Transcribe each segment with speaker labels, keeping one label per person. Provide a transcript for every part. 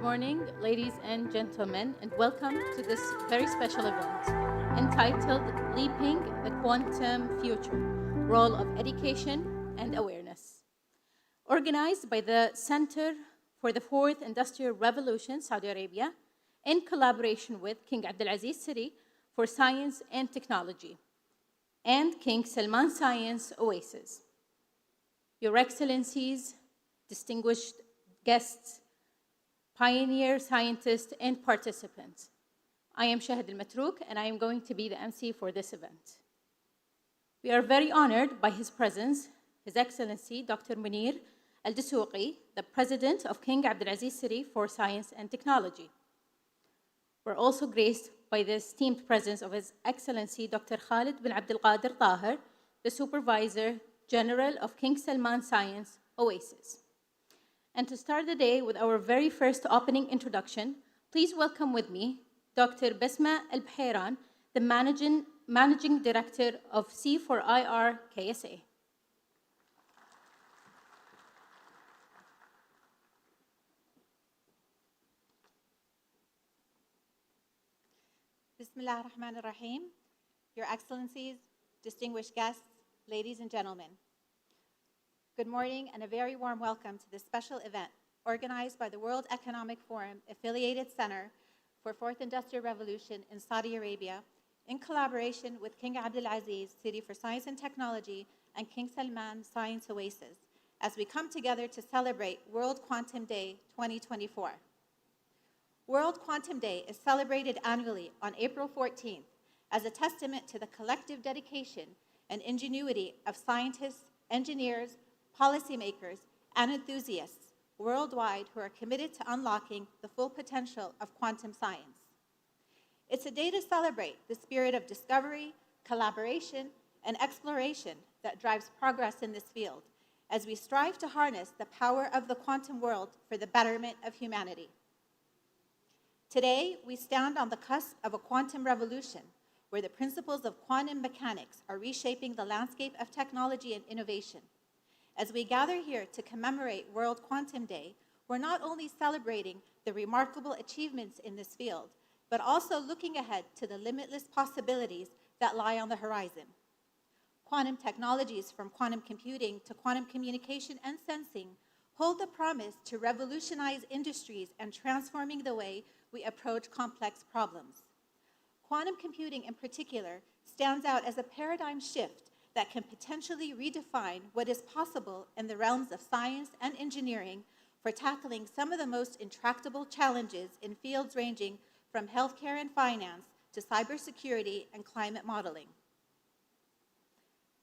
Speaker 1: morning, ladies and gentlemen, and welcome to this very special event entitled Leaping the Quantum Future Role of Education and Awareness. Organized by the Center for the Fourth Industrial Revolution, Saudi Arabia, in collaboration with King Abdulaziz City for Science and Technology and King Salman Science Oasis. Your Excellencies, distinguished guests, pioneer scientists, and participants. I am Shahid Al-Matrouk, and I am going to be the MC for this event. We are very honored by his presence, His Excellency Dr. Munir Al-Dasuqi, the President of King Abdulaziz City for Science and Technology. We're also graced by the esteemed presence of His Excellency Dr. Khalid bin Abdul Qadir Tahir, the Supervisor General of King Salman Science Oasis. And to start the day with our very first opening introduction, please welcome with me Dr. Besma Al-Bhairan, the Managing Director of C4IR KSA.
Speaker 2: Bismillah ar-Rahman ar-Rahim. Your Excellencies, distinguished guests, ladies and gentlemen. Good morning and a very warm welcome to this special event organized by the World Economic Forum Affiliated Center for Fourth Industrial Revolution in Saudi Arabia in collaboration with King Abdulaziz City for Science and Technology and King Salman Science Oasis as we come together to celebrate World Quantum Day 2024. World Quantum Day is celebrated annually on April 14th as a testament to the collective dedication and ingenuity of scientists, engineers, policymakers, and enthusiasts worldwide who are committed to unlocking the full potential of quantum science. It's a day to celebrate the spirit of discovery, collaboration, and exploration that drives progress in this field as we strive to harness the power of the quantum world for the betterment of humanity. Today, we stand on the cusp of a quantum revolution where the principles of quantum mechanics are reshaping the landscape of technology and innovation. As we gather here to commemorate World Quantum Day, we're not only celebrating the remarkable achievements in this field, but also looking ahead to the limitless possibilities that lie on the horizon. Quantum technologies, from quantum computing to quantum communication and sensing, hold the promise to revolutionize industries and transforming the way we approach complex problems. Quantum computing in particular stands out as a paradigm shift that can potentially redefine what is possible in the realms of science and engineering for tackling some of the most intractable challenges in fields ranging from healthcare and finance to cybersecurity and climate modeling.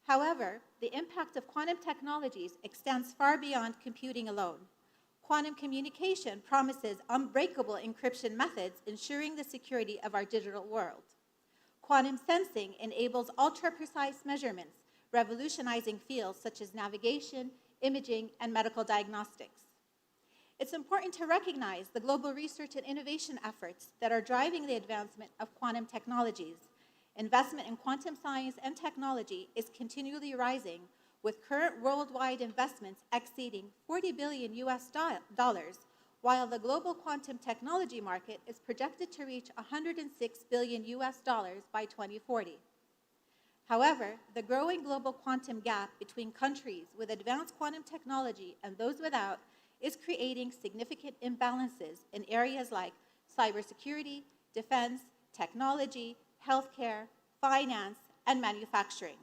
Speaker 2: However, the impact of quantum technologies extends far beyond computing alone. Quantum communication promises unbreakable encryption methods ensuring the security of our digital world. Quantum sensing enables ultra-precise measurements, revolutionizing fields such as navigation, imaging, and medical diagnostics. It's important to recognize the global research and innovation efforts that are driving the advancement of quantum technologies. Investment in quantum science and technology is continually rising, with current worldwide investments exceeding $40 billion US, while the global quantum technology market is projected to reach $106 billion US by 2040. However, the growing global quantum gap between countries with advanced quantum technology and those without is creating significant imbalances in areas like cybersecurity, defense, technology, healthcare, finance, and manufacturing.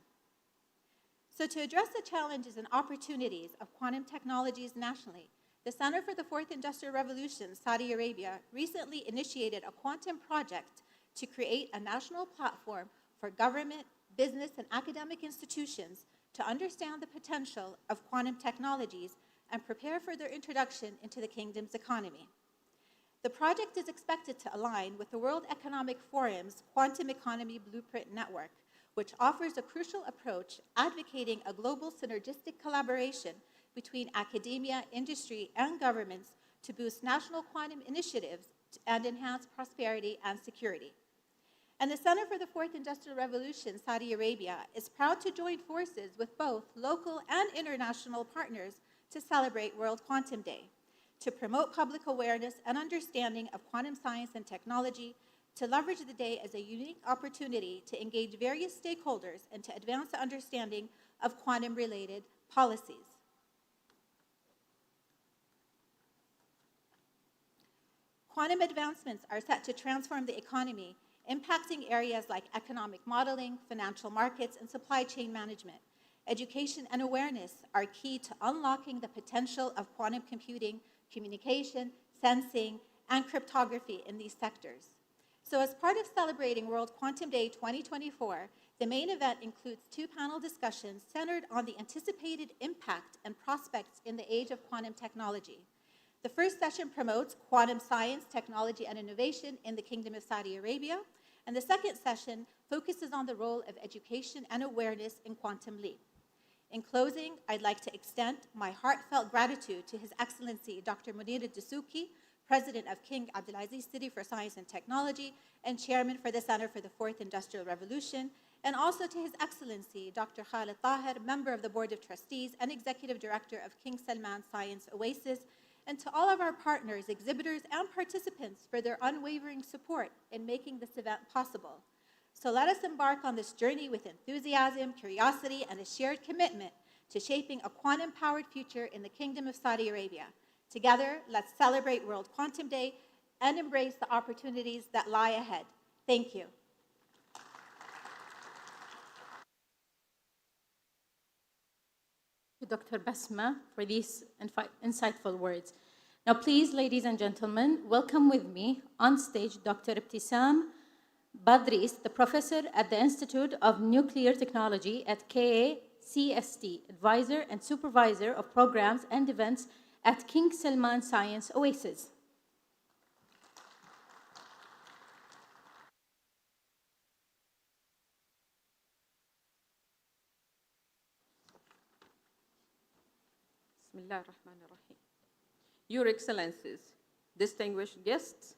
Speaker 2: So to address the challenges and opportunities of quantum technologies nationally, the Center for the Fourth Industrial Revolution, Saudi Arabia, recently initiated a quantum project to create a national platform for government, business, and academic institutions to understand the potential of quantum technologies and prepare for their introduction into the kingdom's economy. The project is expected to align with the World Economic Forum's Quantum Economy Blueprint Network, which offers a crucial approach advocating a global synergistic collaboration between academia, industry, and governments to boost national quantum initiatives and enhance prosperity and security. And the Center for the Fourth Industrial Revolution, Saudi Arabia, is proud to join forces with both local and international partners to celebrate World Quantum Day. to promote public awareness and understanding of quantum science and technology, to leverage the day as a unique opportunity to engage various stakeholders and to advance the understanding of quantum-related policies. Quantum advancements are set to transform the economy, impacting areas like economic modeling, financial markets, and supply chain management. Education and awareness are key to unlocking the potential of quantum computing, communication, sensing, and cryptography in these sectors. So as part of celebrating World Quantum Day 2024, the main event includes 2 panel discussions centered on the anticipated impact and prospects in the age of quantum technology. The first session promotes quantum science, technology, and innovation in the Kingdom of Saudi Arabia, and the second session focuses on the role of education and awareness in Quantum Leap. In closing, I'd like to extend my heartfelt gratitude to His Excellency Dr. Munir al-Dasuki, President of King Abdulaziz City for Science and Technology and Chairman for the Center for the Fourth Industrial Revolution, and also to His Excellency Dr. Khalid Taher, Member of the Board of Trustees and Executive Director of King Salman Science Oasis, and to all of our partners, exhibitors, and participants for their unwavering support in making this event possible. So let us embark on this journey with enthusiasm, curiosity, and a shared commitment to shaping a quantum-powered future in the Kingdom of Saudi Arabia. Together, let's celebrate World Quantum Day and embrace the opportunities that lie ahead. Thank you.
Speaker 1: Dr. Basma, for these insightful words. Now, please, ladies and gentlemen, welcome with me on stage Dr. Ibtisam Badris, the professor at the Institute of Nuclear Technology at KACST, advisor and supervisor of programs and events at King Salman Science Oasis.
Speaker 3: Bismillah ar-Rahman ar-Rahim. Your Excellencies, distinguished guests,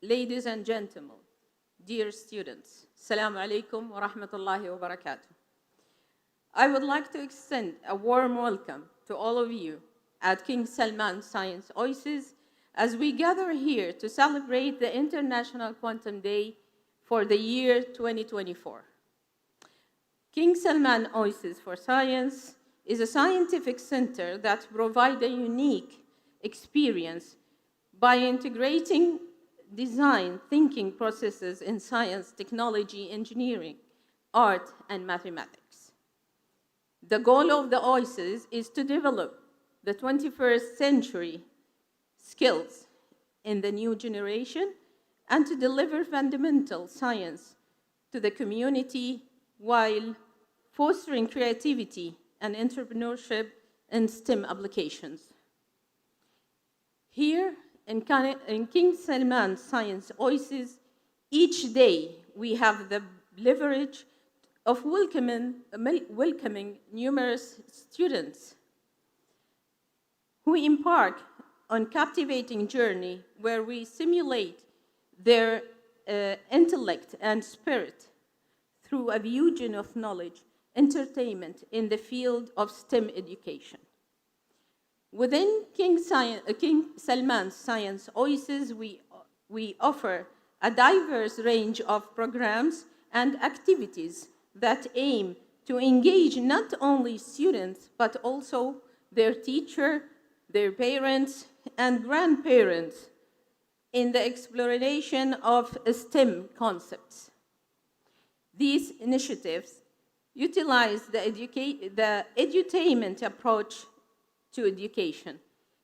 Speaker 3: ladies and gentlemen, dear students, Assalamu alaikum wa rahmatullahi wa barakatuh. I would like to extend a warm welcome to all of you at King Salman Science Oasis as we gather here to celebrate the International Quantum Day for the year 2024. King Salman Oasis for Science is a scientific center that provides a unique experience by integrating design thinking processes in science, technology, engineering, art, and mathematics. The goal of the Oasis is to develop the 21st century skills in the new generation and to deliver fundamental science to the community while fostering creativity and entrepreneurship in STEM applications. Here in King Salman Science Oasis, each day we have the leverage of welcoming numerous students who embark on captivating journey where we simulate their intellect and spirit through a fusion of knowledge, entertainment in the field of STEM education. Within King Salman Science Oasis, we offer a diverse range of programs and activities that aim to engage not only students, but also their teacher, their parents, and grandparents in the exploration of STEM concepts. These initiatives utilize the edutainment approach to education,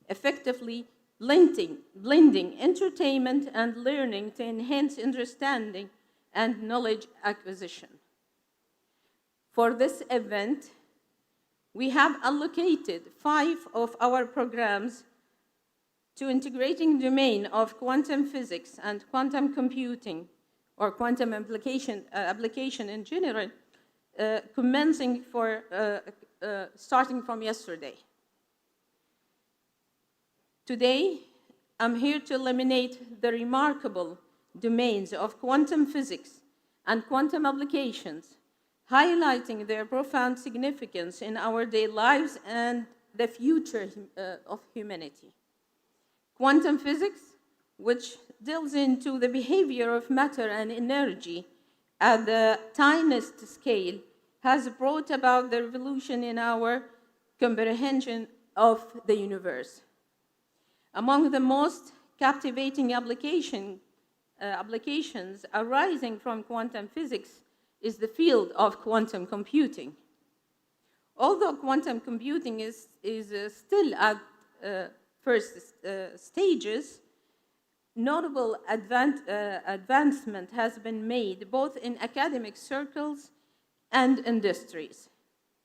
Speaker 3: effectively blending entertainment and learning to enhance understanding and knowledge acquisition. For this event, we have allocated 5 of our programs to integrating domain of quantum physics and quantum computing, or quantum application in general, commencing starting from yesterday. Today, I'm here to illuminate the remarkable domains of quantum physics and quantum applications, highlighting their profound significance in our daily lives and the future of humanity. Quantum physics, which delves into the behavior of matter and energy at the tiniest scale, has brought about the revolution in our comprehension of the universe. Among the most captivating applications arising from quantum physics is the field of quantum computing. Although quantum computing is still at first stages, notable advancement has been made both in academic circles and industries.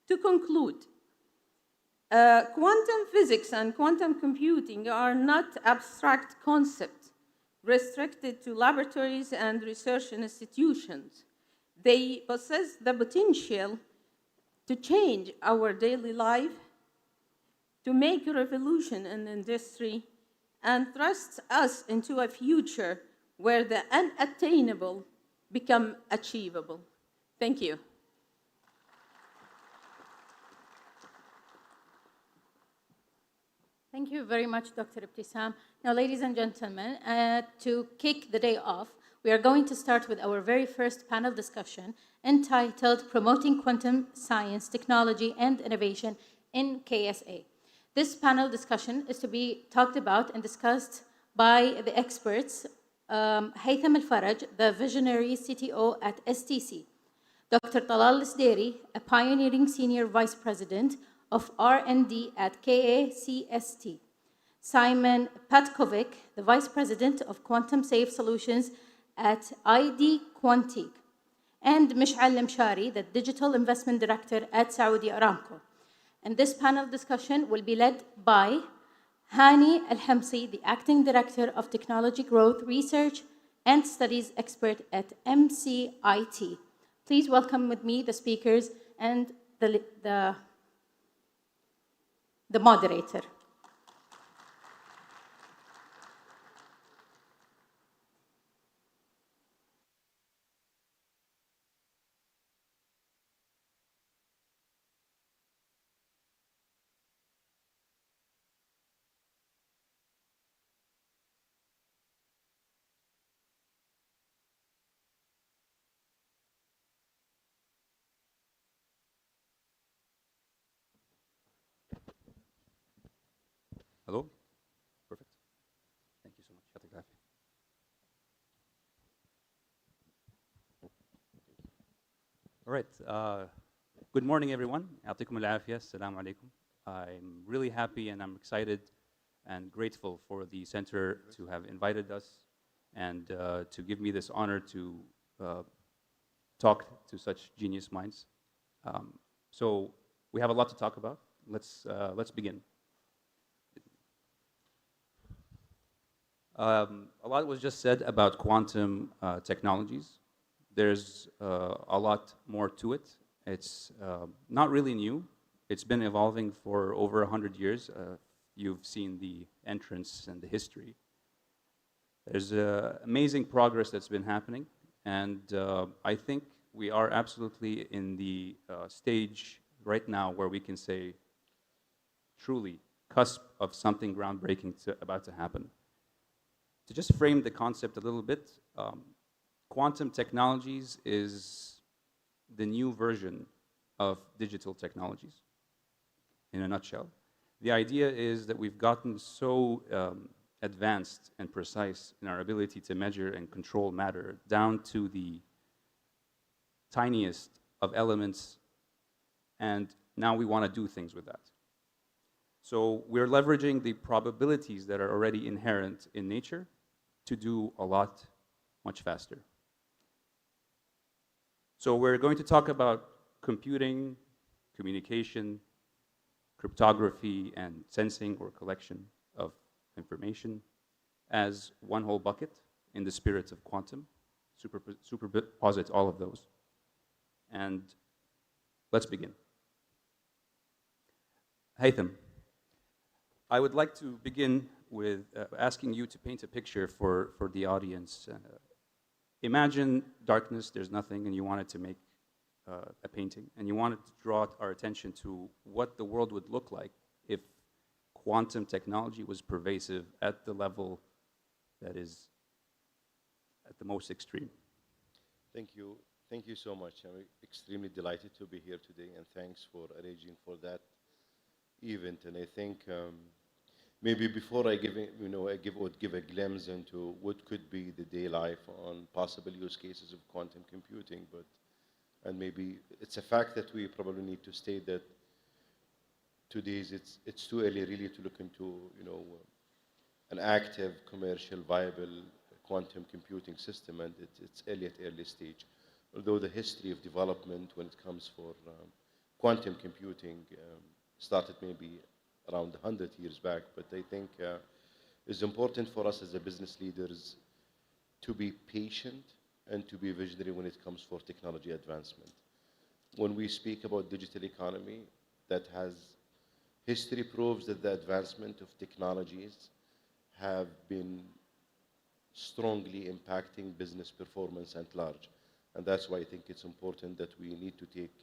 Speaker 3: To conclude, quantum physics and quantum computing are not abstract concepts restricted to laboratories and research institutions. They possess the potential to change our daily life, to make a revolution in industry, and thrust us into a future where the unattainable become achievable. Thank you.
Speaker 1: Thank you very much, Dr. Ibtisam. Now, ladies and gentlemen, to kick the day off, we are going to start with our very first panel discussion entitled Promoting Quantum Science, Technology, and Innovation in KSA. This panel discussion is to be talked about and discussed by the experts, Haytham Al-Faraj, the visionary CTO at STC, Dr. Talal Sderi, a pioneering senior vice president of R&D at KACST, Simon Patkovic, the vice president of Quantum Safe Solutions at ID Quantique, and Mish'al Lemshari, the digital investment director at Saudi Aramco. And this panel discussion will be led by Hani Al-Hamsi, the acting director of Technology Growth Research and Studies expert at MCIT. Please welcome with me the speakers and the moderator.
Speaker 4: Hello? Perfect. Thank you so much. يعطيك العافية. All right. Good morning, everyone. يعطيكم العافية. السلام عليكم. I'm really happy and I'm excited and grateful for the center to have invited us and to give me this honor to talk to such genius minds. So we have a lot to talk about. Let's begin. A lot was just said about quantum technologies. There's a lot more to it. It's not really new. It's been evolving for over 100 years. You've seen the entrance and the history. There's amazing progress that's been happening, and I think we are absolutely in the stage right now where we can say, truly, cusp of something groundbreaking about to happen. To just frame the concept a little bit, quantum technologies is the new version of digital technologies, in a nutshell. The idea is that we've gotten so advanced and precise in our ability to measure and control matter down to the tiniest of elements, and now we want to do things with that. So we're leveraging the probabilities that are already inherent in nature to do a lot much faster. So we're going to talk about computing, communication, cryptography, and sensing or collection of information as one whole bucket in the spirit of quantum, superposit all of those. And let's begin. Haytham, I would like to begin with asking you to paint a picture for the audience. Imagine darkness, there's nothing, and you wanted to make a painting, and you wanted to draw our attention to what the world would look like if quantum technology was pervasive at the level that is at the most extreme.
Speaker 5: Thank you. Thank you so much. I'm extremely delighted to be here today, and thanks for arranging for that event. And I think maybe before I give, give a glimpse into what could be the day life on possible use cases of quantum computing, and maybe it's a fact that we probably need to state that today's it's too early really to look into an active commercial viable quantum computing system, and it's early stage. Although the history of development when it comes for quantum computing started maybe around 100 years back, but I think it's important for us as a business leaders to be patient and to be visionary when it comes for technology advancement. When we speak about digital economy, that has history proves that the advancement of technologies have been strongly impacting business performance at large. And that's why I think it's important that we need to take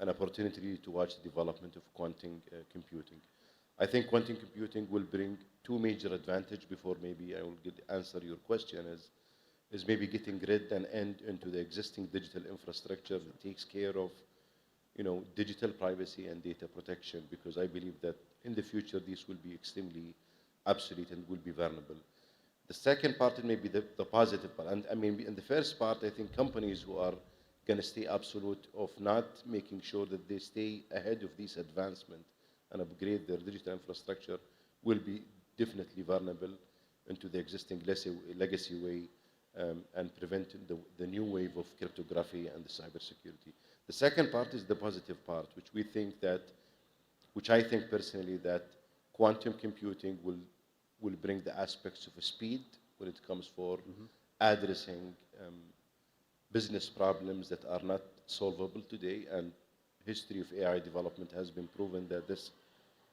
Speaker 5: an opportunity to watch the development of quantum computing. I think quantum computing will bring two major advantages before maybe I will answer your question is maybe getting rid and end into the existing digital infrastructure that takes care of digital privacy and data protection, because I believe that in the future these will be extremely obsolete and will be vulnerable. The second part is maybe the positive part. And I mean, in the first part, I think companies who are going to stay absolute of not making sure that they stay ahead of these advancements and upgrade their digital infrastructure will be definitely vulnerable into the existing legacy way and prevent the new wave of cryptography and the cybersecurity. The second part is the positive part, which I think personally that quantum computing will bring the aspects of speed when it comes for addressing business problems that are not solvable today, and history of AI development has been proven that this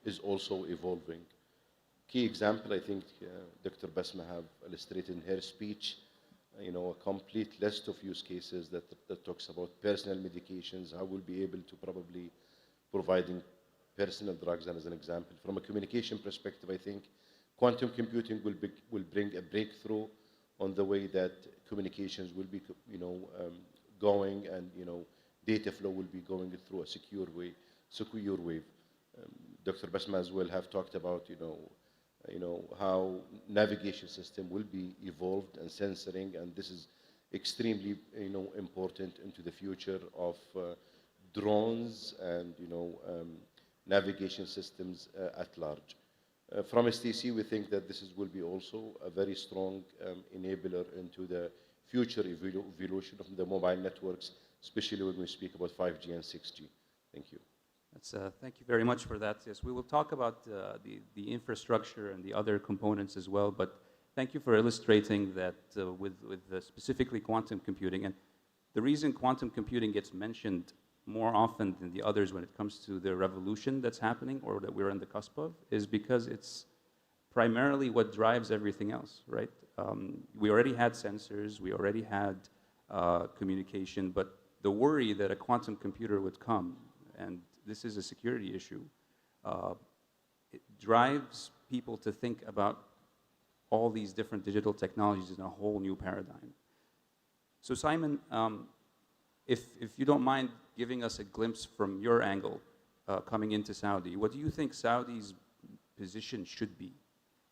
Speaker 5: is also evolving. Key example, I think Dr. Basma have illustrated in her speech, a complete list of use cases that talks about personal medications, how we'll be able to probably providing personal drugs, and as an example. From a communication perspective, I think quantum computing will bring a breakthrough on the way that communications will be, going, and data flow will be going through a secure way. Dr. Basma as well have talked about, how navigation system will be evolved and censoring, and this is extremely, important into the future of drones and, navigation systems at large. From STC, we think that this will be also a very strong enabler into the future evolution of the mobile networks, especially when we speak about 5G and 6G. Thank you.
Speaker 4: Thank you very much for that. Yes, we will talk about the infrastructure and the other components as well, but thank you for illustrating that with specifically quantum computing. And the reason quantum computing gets mentioned more often than the others when it comes to the revolution that's happening or that we're on the cusp of is because it's primarily what drives everything else, right? We already had sensors, we already had communication, but the worry that a quantum computer would come, and this is a security issue, it drives people to think about all these different digital technologies in a whole new paradigm. So Simon, if you don't mind giving us a glimpse from your angle coming into Saudi, what do you think Saudi's position should be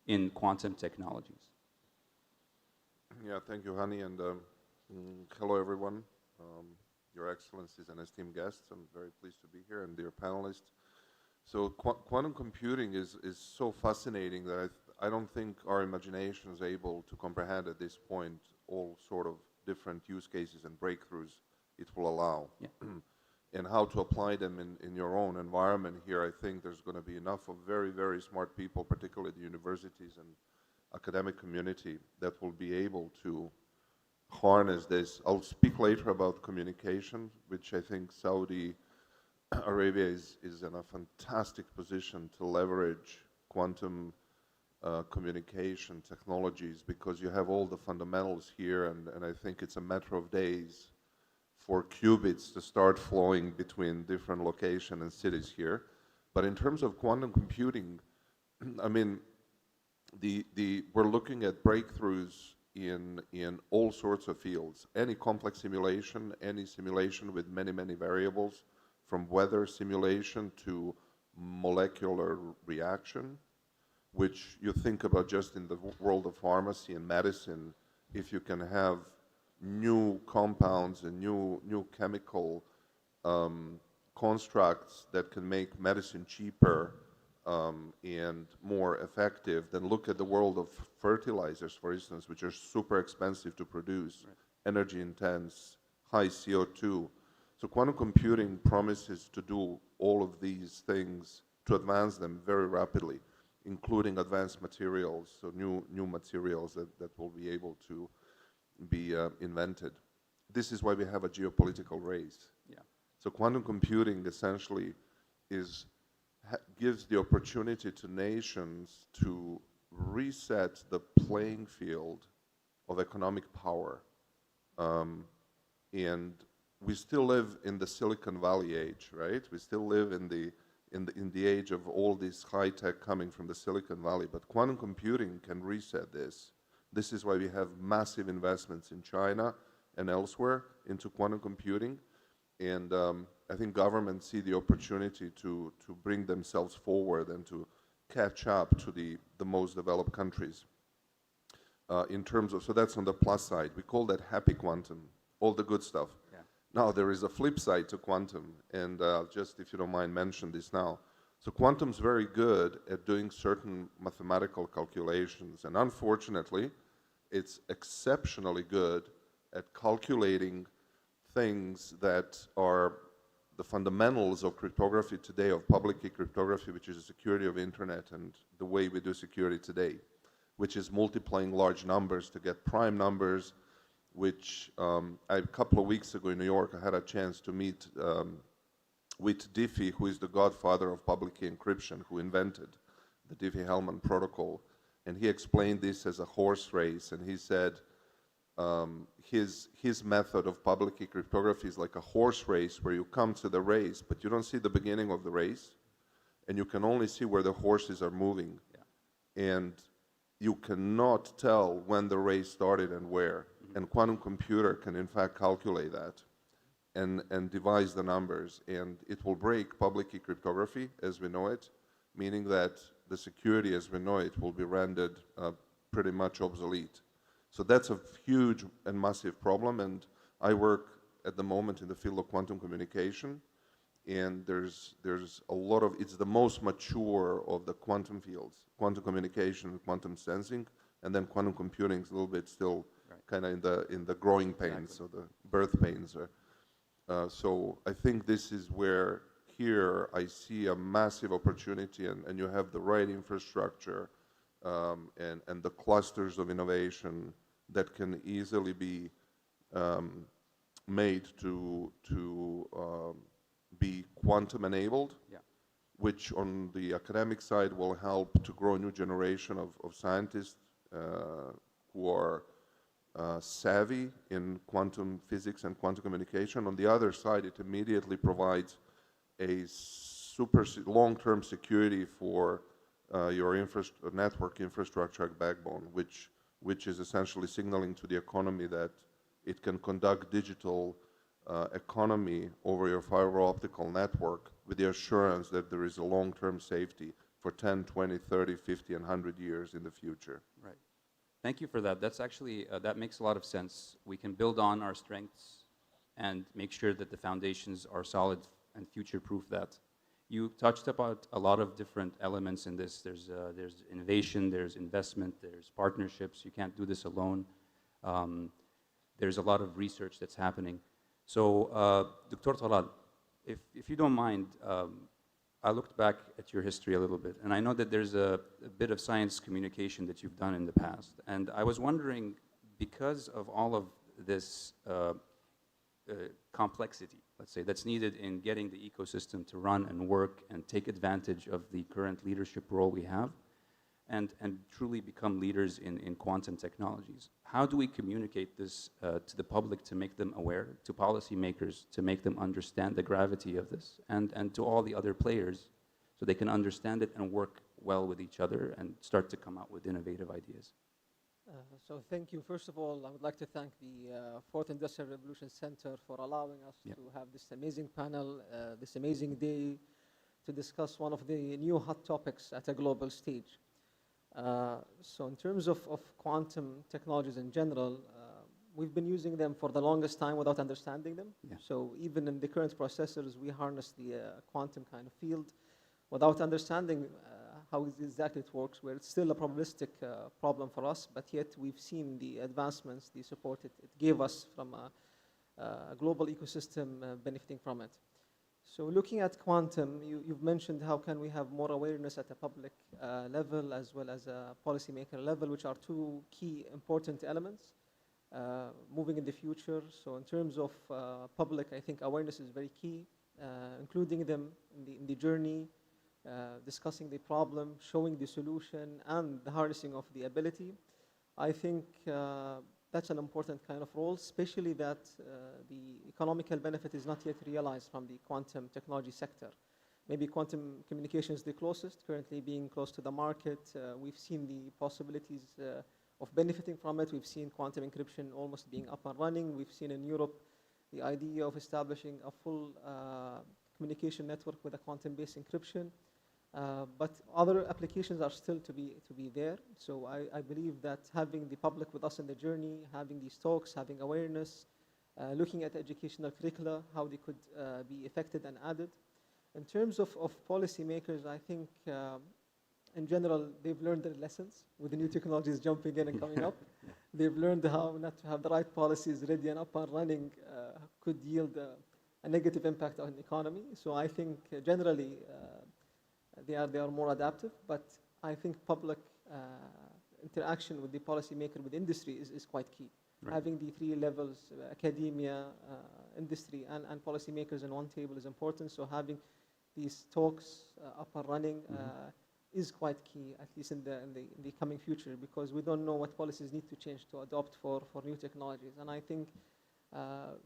Speaker 4: in quantum technologies?
Speaker 6: Yeah, thank you, Hani, and hello, everyone. Your Excellencies and esteemed guests, I'm very pleased to be here, and dear panelists. So quantum computing is so fascinating that I don't think our imagination is able to comprehend at this point all sort of different use cases and breakthroughs it will allow.
Speaker 4: Yeah.
Speaker 6: And how to apply them in your own environment here. I think there's going to be enough of very, very smart people, particularly the universities and academic community, that will be able to harness this. I'll speak later about communication, which I think Saudi Arabia is in a fantastic position to leverage quantum communication technologies, because you have all the fundamentals here, and I think it's a matter of days for qubits to start flowing between different locations and cities here. But in terms of quantum computing, I mean, we're looking at breakthroughs in all sorts of fields. Any complex simulation, any simulation with many, many variables, from weather simulation to molecular reaction, which you think about just in the world of pharmacy and medicine, if you can have new compounds and new chemical constructs that can make medicine cheaper and more effective, then look at the world of fertilizers, for instance, which are super expensive to produce, energy intense, high CO2. So quantum computing promises to do all of these things, to advance them very rapidly, including advanced materials, so new materials that will be able to be invented. This is why we have a geopolitical race.
Speaker 4: Yeah.
Speaker 6: So quantum computing essentially gives the opportunity to nations to reset the playing field of economic power. And we still live in the Silicon Valley age, right? We still live in the age of all this high tech coming from the Silicon Valley. But quantum computing can reset this. This is why we have massive investments in China and elsewhere into quantum computing. And I think governments see the opportunity to bring themselves forward and to catch up to the most developed countries. In terms of, so that's on the plus side. We call that happy quantum, all the good stuff.
Speaker 4: Yeah.
Speaker 6: Now, there is a flip side to quantum, and just if you don't mind, mention this now. So quantum's very good at doing certain mathematical calculations, and unfortunately, it's exceptionally good at calculating things that are the fundamentals of cryptography today, of public key cryptography, which is the security of internet and the way we do security today, which is multiplying large numbers to get prime numbers, which a couple of weeks ago in New York, I had a chance to meet with Diffie, who is the godfather of public key encryption, who invented the Diffie-Hellman protocol. And he explained this as a horse race, and he said his method of public key cryptography is like a horse race where you come to the race, but you don't see the beginning of the race, and you can only see where the horses are moving. Yeah. And you cannot tell when the race started and where. Mm-hmm. And quantum computer can in fact calculate that and devise the numbers, and it will break public key cryptography as we know it, meaning that the security as we know it will be rendered pretty much obsolete. So that's a huge and massive problem, and I work at the moment in the field of quantum communication, and there's a lot of, it's the most mature of the quantum fields, quantum communication, quantum sensing, and then quantum computing is a little bit still kind of in the growing pains, so the birth pains. So I think this is where here I see a massive opportunity, and you have the right infrastructure and the clusters of innovation that can easily be made to be quantum enabled, yeah, which on the academic side will help to grow a new generation of scientists who are savvy in quantum physics and quantum communication. On the other side, it immediately provides a super long-term security for your network infrastructure backbone, which is essentially signaling to the economy that it can conduct digital economy over your fiber optical network with the assurance that there is a long-term safety for 10, 20, 30, 50, and 100 years in the future.
Speaker 4: Right. Thank you for that. That's actually, that makes a lot of sense. We can build on our strengths and make sure that the foundations are solid and future-proof that. You touched about a lot of different elements in this. There's innovation, there's investment, there's partnerships. You can't do this alone. There's a lot of research that's happening. So, Dr. Talal, if you don't mind, I looked back at your history a little bit, and I know that there's a bit of science communication that you've done in the past. And I was wondering, because of all of this complexity, let's say, that's needed in getting the ecosystem to run and work and take advantage of the current leadership role we have, and truly become leaders in quantum technologies. How do we communicate this to the public to make them aware, to policymakers to make them understand the gravity of this, and to all the other players so they can understand it and work well with each other and start to come out with innovative ideas.
Speaker 7: So thank you. First of all, I would like to thank the Fourth Industrial Revolution Center for allowing us
Speaker 4: Yep.
Speaker 7: to have this amazing panel, this amazing day to discuss one of the new hot topics at a global stage. So in terms of quantum technologies in general, we've been using them for the longest time without understanding them.
Speaker 4: Yeah.
Speaker 7: So even in the current processors, we harness the quantum kind of field without understanding how exactly it works, where it's still a probabilistic problem for us, but yet we've seen the advancements, the support it gave us from a global ecosystem benefiting from it. So looking at quantum, you've mentioned how can we have more awareness at a public level as well as a policymaker level, which are two key important elements moving in the future. So in terms of public, I think awareness is very key, including them in the journey, discussing the problem, showing the solution, and the harnessing of the ability. I think that's an important kind of role, especially that the economical benefit is not yet realized from the quantum technology sector. Maybe quantum communication is the closest, currently being close to the market. We've seen the possibilities of benefiting from it. We've seen quantum encryption almost being up and running. We've seen in Europe the idea of establishing a full communication network with a quantum-based encryption. But other applications are still to be there. So I believe that having the public with us in the journey, having these talks, having awareness, looking at educational curricula, how they could be affected and added. In terms of policymakers, I think in general, they've learned their lessons with the new technologies jumping in and coming up. They've learned how not to have the right policies ready and up and running could yield a negative impact on the economy. So I think generally they are more adaptive, but I think public interaction with the policymaker, with industry is quite key.
Speaker 4: Right.
Speaker 7: Having the three levels, academia, industry, and policymakers in one table is important. So having these talks up and running is quite key, at least in the coming future, because we don't know what policies need to change to adopt for new technologies. And I think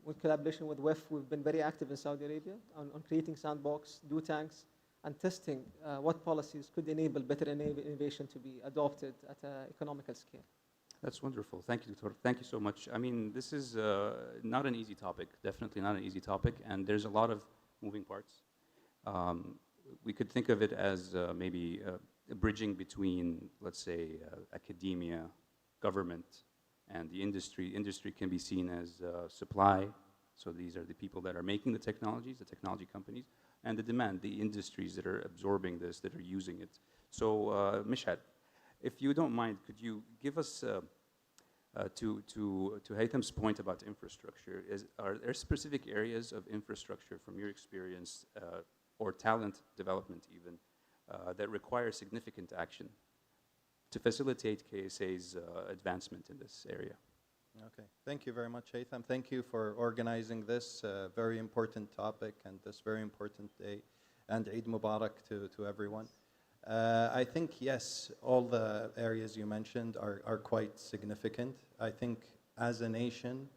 Speaker 7: with collaboration with WEF, we've been very active in Saudi Arabia on creating sandbox, do tanks, and testing what policies could enable better innovation to be adopted at an economical scale.
Speaker 4: That's wonderful. Thank you, Dr. Thank you so much. I mean, this is not an easy topic, definitely not an easy topic, and there's a lot of moving parts. We could think of it as maybe a bridging between, let's say, academia, government, and the industry. Industry can be seen as supply, so these are the people that are making the technologies, the technology companies, and the demand, the industries that are absorbing this, that are using it. So, Mishad, if you don't mind, could you give us, to Haytham's point about infrastructure, are there specific areas of infrastructure from your experience, or talent development even, that require significant action to facilitate KSA's advancement in this area?
Speaker 8: Okay, thank you very much, Haytham. Thank you for organizing this very important topic and this very important day, and Eid Mubarak to everyone. I think, yes, all the areas you mentioned are quite significant. I think as a nation,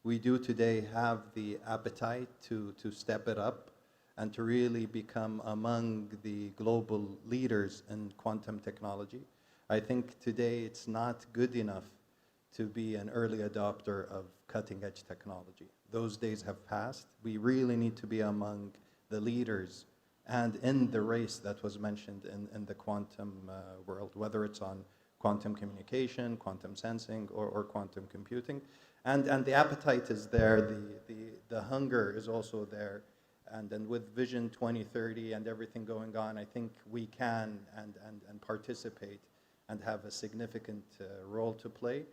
Speaker 8: we do today have the appetite to step it up and to really become among the global leaders in quantum technology. I think today it's not good enough to be an early adopter of cutting-edge technology. Those days have passed. We really need to be among the leaders and in the race that was mentioned in the quantum world, whether it's on quantum communication, quantum sensing, or quantum computing. And the appetite is there, the hunger is also there. And then with Vision 2030 and everything going on, I think we can and participate and have a significant role to play.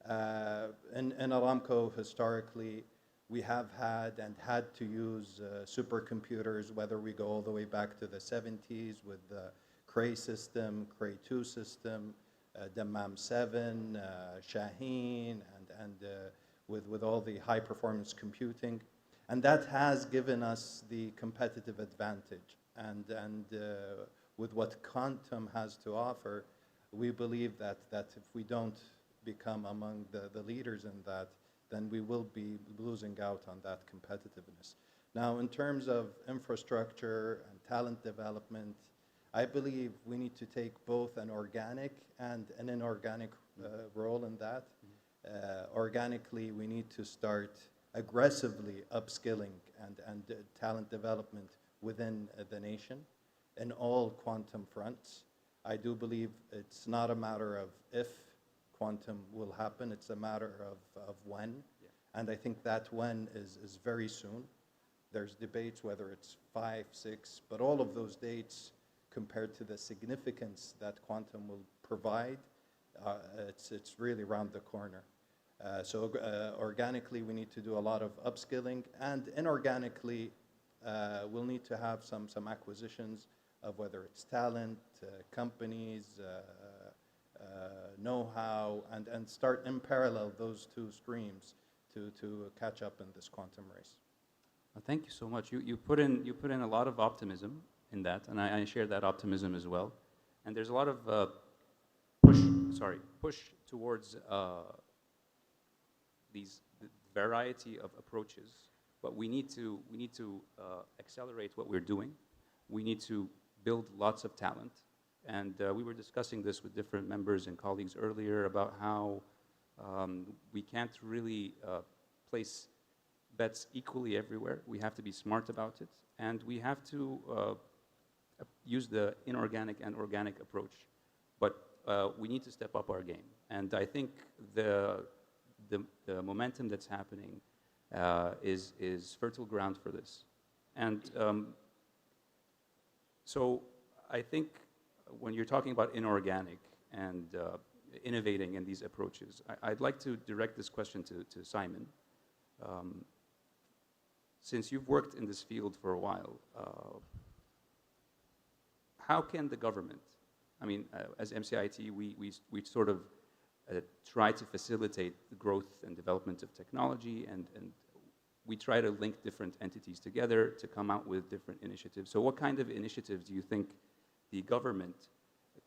Speaker 8: In Aramco, historically, we have had to use supercomputers, whether we go all the way back to the 70s with the Cray system, Cray 2 system, Dammam 7, Shaheen, and with all the high-performance computing. And that has given us the competitive advantage. And with what quantum has to offer, we believe that if we don't become among the leaders in that, then we will be losing out on that competitiveness. Now, in terms of infrastructure and talent development, I believe we need to take both an organic and an inorganic role in that. Organically, we need to start aggressively upskilling and talent development within the nation in all quantum fronts. I do believe it's not a matter of if quantum will happen, it's a matter of when. Yeah. And I think that when is very soon. There's debates whether it's 5, 6, but all of those dates compared to the significance that quantum will provide, it's really around the corner. So organically, we need to do a lot of upskilling, and inorganically, we'll need to have some acquisitions of whether it's talent, companies, know-how, and start in parallel those two streams to catch up in this quantum race.
Speaker 4: Thank you so much. You put in a lot of optimism in that, and I share that optimism as well. And there's a lot of push towards these variety of approaches. But we need to accelerate what we're doing. We need to build lots of talent. And we were discussing this with different members and colleagues earlier about how we can't really place bets equally everywhere. We have to be smart about it, and we have to use the inorganic and organic approach. But we need to step up our game. And I think the momentum that's happening is fertile ground for this. And so I think when you're talking about inorganic and innovating in these approaches, I'd like to direct this question to Simon. Since you've worked in this field for a while, how can the government, I mean, as MCIT, we sort of try to facilitate the growth and development of technology, and we try to link different entities together to come out with different initiatives. So what kind of initiatives do you think the government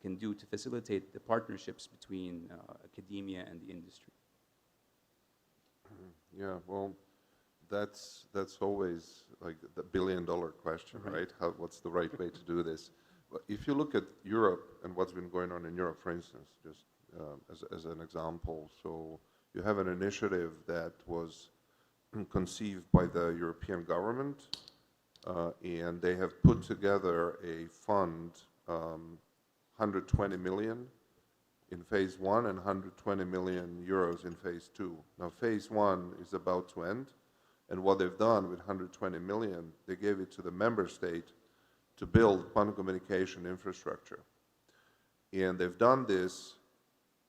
Speaker 4: can do to facilitate the partnerships between academia and the industry?
Speaker 6: Yeah, well, that's always like the billion-dollar question, right? What's the right way to do this? If you look at Europe and what's been going on in Europe, for instance, just as an example, so you have an initiative that was conceived by the European government, and they have put together a fund, 120 million in phase 1 and 120 million euros in phase 2. Now, phase 1 is about to end, and what they've done with 120 million, they gave it to the member state to build quantum communication infrastructure. And they've done this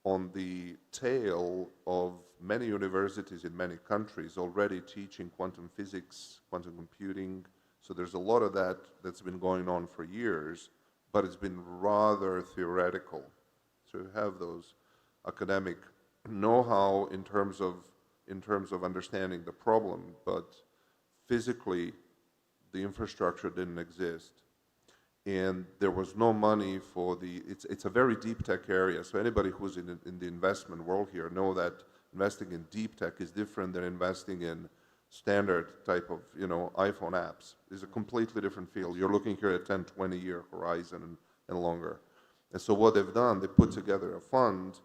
Speaker 6: on the tail of many universities in many countries already teaching quantum physics, quantum computing. So there's a lot of that that's been going on for years, but it's been rather theoretical. So you have those academic know-how in terms of understanding the problem, but physically the infrastructure didn't exist. And there was no money for it's a very deep tech area. So anybody who's in the investment world here know that investing in deep tech is different than investing in standard type of, iPhone apps. It's a completely different field. You're looking here at 10, 20-year horizon and longer. And so what they've done, they put together a fund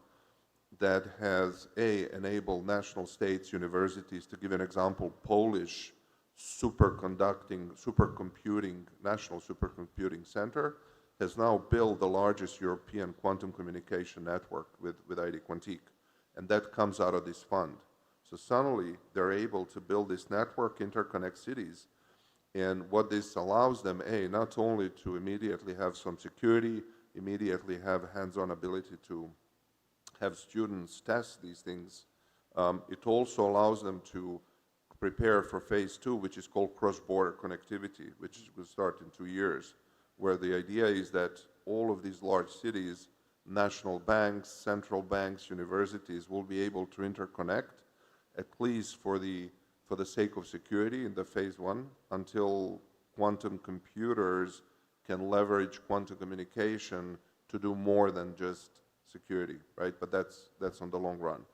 Speaker 6: that has, enabled national states, universities, to give an example, Polish National Supercomputing Center has now built the largest European quantum communication network with ID Quantique. And that comes out of this fund. So suddenly, they're able to build this network, interconnect cities. And what this allows them, not only to immediately have some security, immediately have hands-on ability to have students test these things, it also allows them to prepare for phase 2, which is called cross-border connectivity, which will start in 2 years, where the idea is that all of these large cities, national banks, central banks, universities will be able to interconnect, at least for the sake of security in the phase 1, until quantum computers can leverage quantum communication to do more than just security, right? But that's on the long run.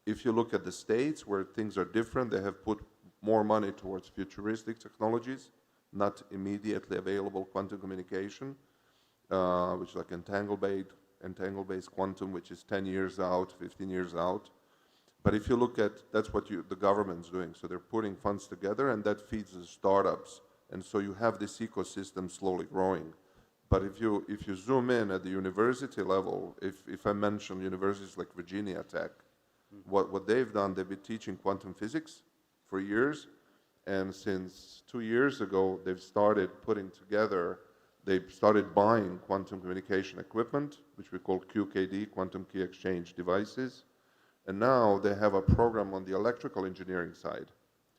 Speaker 6: If you look at the States, where things are different, they have put more money towards futuristic technologies, not immediately available quantum communication. which is like entangle-based quantum, which is 10 years out, 15 years out. But if you look at, that's what the government's doing. So they're putting funds together, and that feeds the startups. And so you have this ecosystem slowly growing. But if you zoom in at the university level, if I mention universities like Virginia Tech, what they've done, they've been teaching quantum physics for years. And since 2 years ago, they've started buying quantum communication equipment, which we call QKD, quantum key exchange devices. And now they have a program on the electrical engineering side,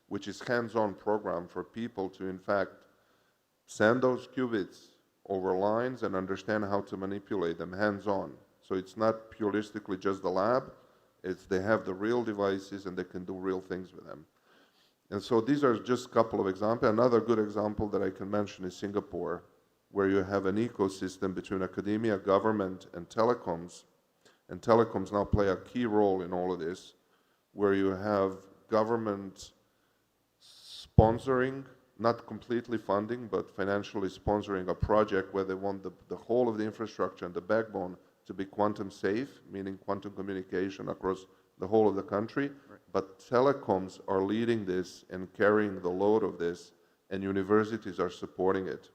Speaker 6: which is hands-on program for people to, in fact, send those qubits over lines and understand how to manipulate them hands-on. So it's not puristically just the lab, they have the real devices and they can do real things with them. And so these are just a couple of examples. Another good example that I can mention is Singapore, where you have an ecosystem between academia, government, and telecoms. And telecoms now play a key role in all of this, where you have government sponsoring, not completely funding, but financially sponsoring a project where they want the whole of the infrastructure and the backbone to be quantum safe, meaning quantum communication across the whole of the country. Right. But telecoms are leading this and carrying the load of this, and universities are supporting it.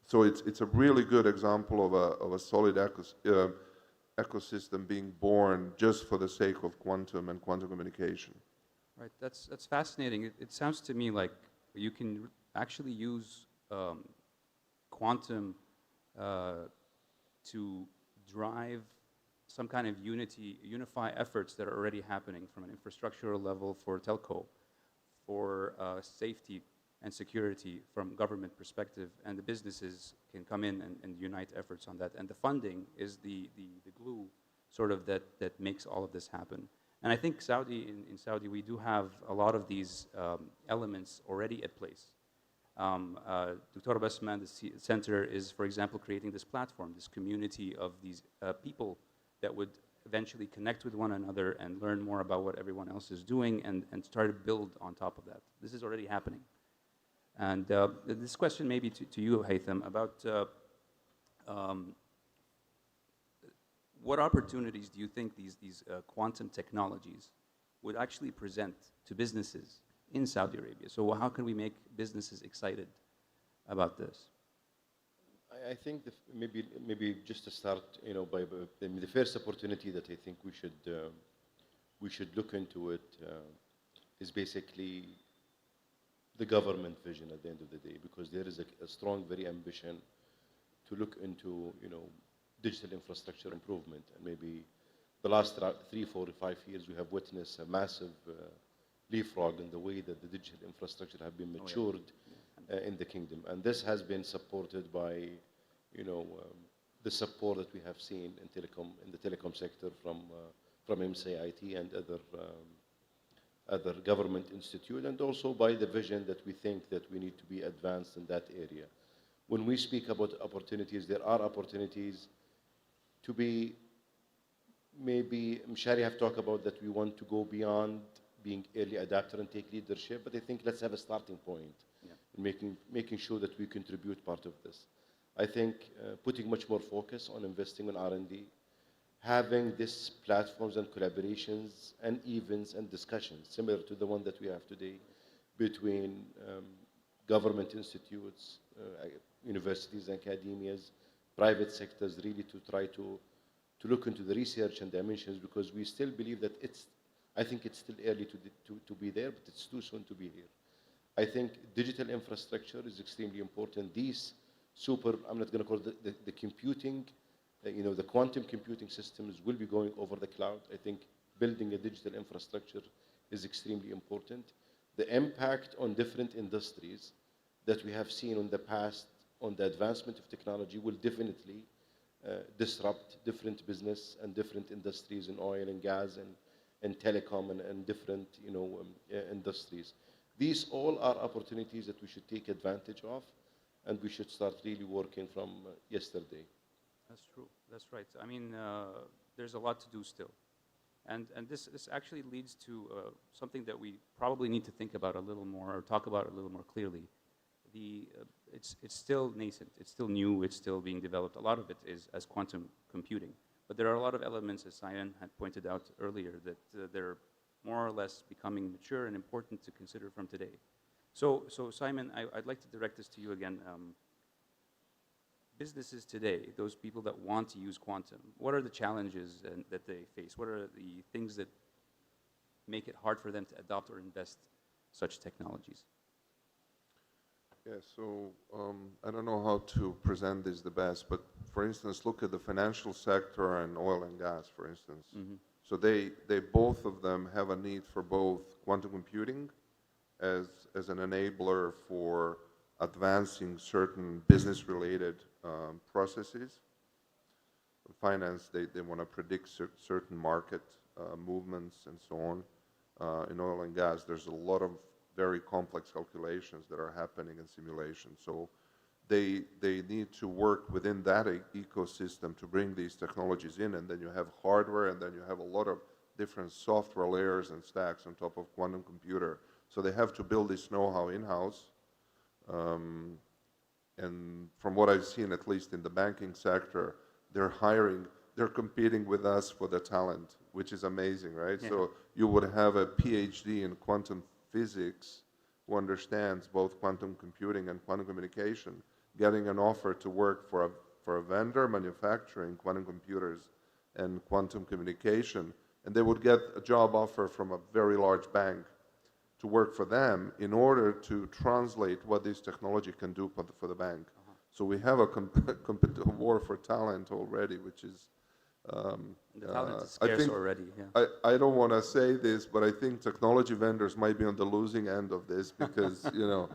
Speaker 6: So it's a really good example of a solid ecosystem being born just for the sake of quantum and quantum communication.
Speaker 4: Right, that's fascinating. It sounds to me like you can actually use quantum to drive some kind of unify efforts that are already happening from an infrastructural level for telco, for safety and security from government perspective, and the businesses can come in and unite efforts on that. And the funding is the glue sort of that makes all of this happen. And I think in Saudi, we do have a lot of these elements already at place. Dr. Basman, the center, is, for example, creating this platform, this community of these people that would eventually connect with one another and learn more about what everyone else is doing and start to build on top of that. This is already happening. And this question maybe to you, Haytham, about what opportunities do you think these quantum technologies would actually present to businesses in Saudi Arabia? So how can we make businesses excited about this?
Speaker 5: I think maybe just to start, by the first opportunity that I think we should look into it is basically the government vision at the end of the day, because there is a strong, very ambition to look into, digital infrastructure improvement. And maybe the last 3, 4, 5 years, we have witnessed a massive leapfrog in the way that the digital infrastructure have been matured in the kingdom. And this has been supported by, the support that we have seen in the telecom sector from MCIT and other government institute, and also by the vision that we think that we need to be advanced in that area. When we speak about opportunities, there are opportunities to be, maybe Mshari have talked about that we want to go beyond being early adapter and take leadership, but I think let's have a starting point, making sure that we contribute part of this. I think putting much more focus on investing in R&D, having these platforms and collaborations and events and discussions similar to the one that we have today between government institutes, universities and academias, private sectors, really to try to look into the research and dimensions, because we still believe that I think it's still early to be there, but it's too soon to be here. I think digital infrastructure is extremely important. These I'm not going to call it the computing, the quantum computing systems will be going over the cloud. I think building a digital infrastructure is extremely important. The impact on different industries that we have seen in the past on the advancement of technology will definitely disrupt different business and different industries in oil and gas and telecom and different industries. These all are opportunities that we should take advantage of, and we should start really working from yesterday.
Speaker 4: That's true. That's right. I mean, there's a lot to do still. And this actually leads to something that we probably need to think about a little more, or talk about a little more clearly. it's still nascent, it's still new, it's still being developed. A lot of it is as quantum computing. But there are a lot of elements, as Sayan had pointed out earlier, that they're more or less becoming mature and important to consider from today. So Simon, I'd like to direct this to you again. Businesses today, those people that want to use quantum, what are the challenges that they face? What are the things that make it hard for them to adopt or invest such technologies?
Speaker 6: Yeah, so I don't know how to present this the best, but for instance, look at the financial sector and oil and gas, for instance. So they both of them have a need for both quantum computing as an enabler for advancing certain business-related processes. In finance, they want to predict certain market movements and so on. In oil and gas, there's a lot of very complex calculations that are happening in simulation. So they need to work within that ecosystem to bring these technologies in, and then you have hardware, and then you have a lot of different software layers and stacks on top of quantum computer. So they have to build this know-how in-house. And from what I've seen, at least in the banking sector, they're competing with us for the talent, which is amazing, right?
Speaker 4: Yeah.
Speaker 6: So you would have a PhD in quantum physics who understands both quantum computing and quantum communication, getting an offer to work for a vendor manufacturing quantum computers and quantum communication, and they would get a job offer from a very large bank to work for them in order to translate what this technology can do for the bank. So we have a competitive war for talent already, which is
Speaker 4: The talent is scarce already. Yeah.
Speaker 6: I don't want to say this, but I think technology vendors might be on the losing end of this because, you know,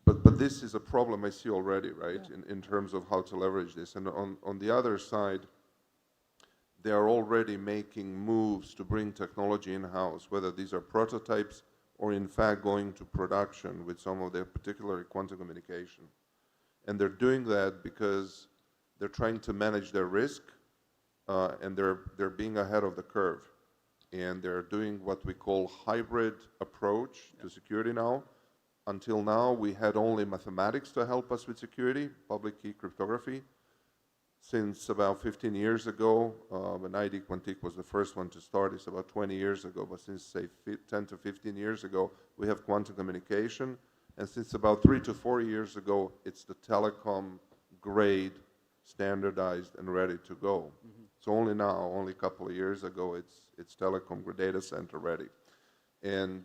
Speaker 6: but this is a problem I see already, right, in terms of how to leverage this. And on the other side, they are already making moves to bring technology in-house, whether these are prototypes or in fact going to production with some of their particularly quantum communication. And they're doing that because they're trying to manage their risk, and they're being ahead of the curve. And they're doing what we call hybrid approach to security now. Until now, we had only mathematics to help us with security, public key cryptography. Since about 15 years ago, when ID Quantique was the first one to start, it's about 20 years ago, but since, say, 10 to 15 years ago, we have quantum communication. And since about 3 to 4 years ago, it's the telecom grade, standardized and ready to go. So only now, only a couple of years ago, it's telecom data center ready. And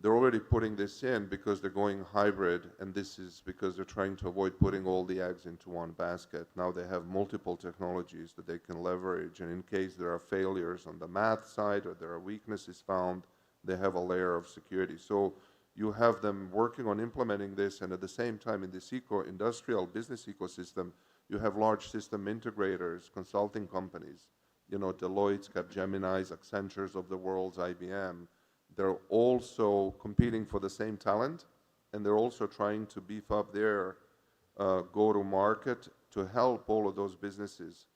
Speaker 6: they're already putting this in because they're going hybrid, and this is because they're trying to avoid putting all the eggs into one basket. Now they have multiple technologies that they can leverage, and in case there are failures on the math side or there are weaknesses found, they have a layer of security. So you have them working on implementing this, and at the same time in this industrial business ecosystem, you have large system integrators, consulting companies, you know, Deloitte's, Capgemini's, Accenture's of the world's, IBM. They're also competing for the same talent, and they're also trying to beef up their go-to-market to help all of those businesses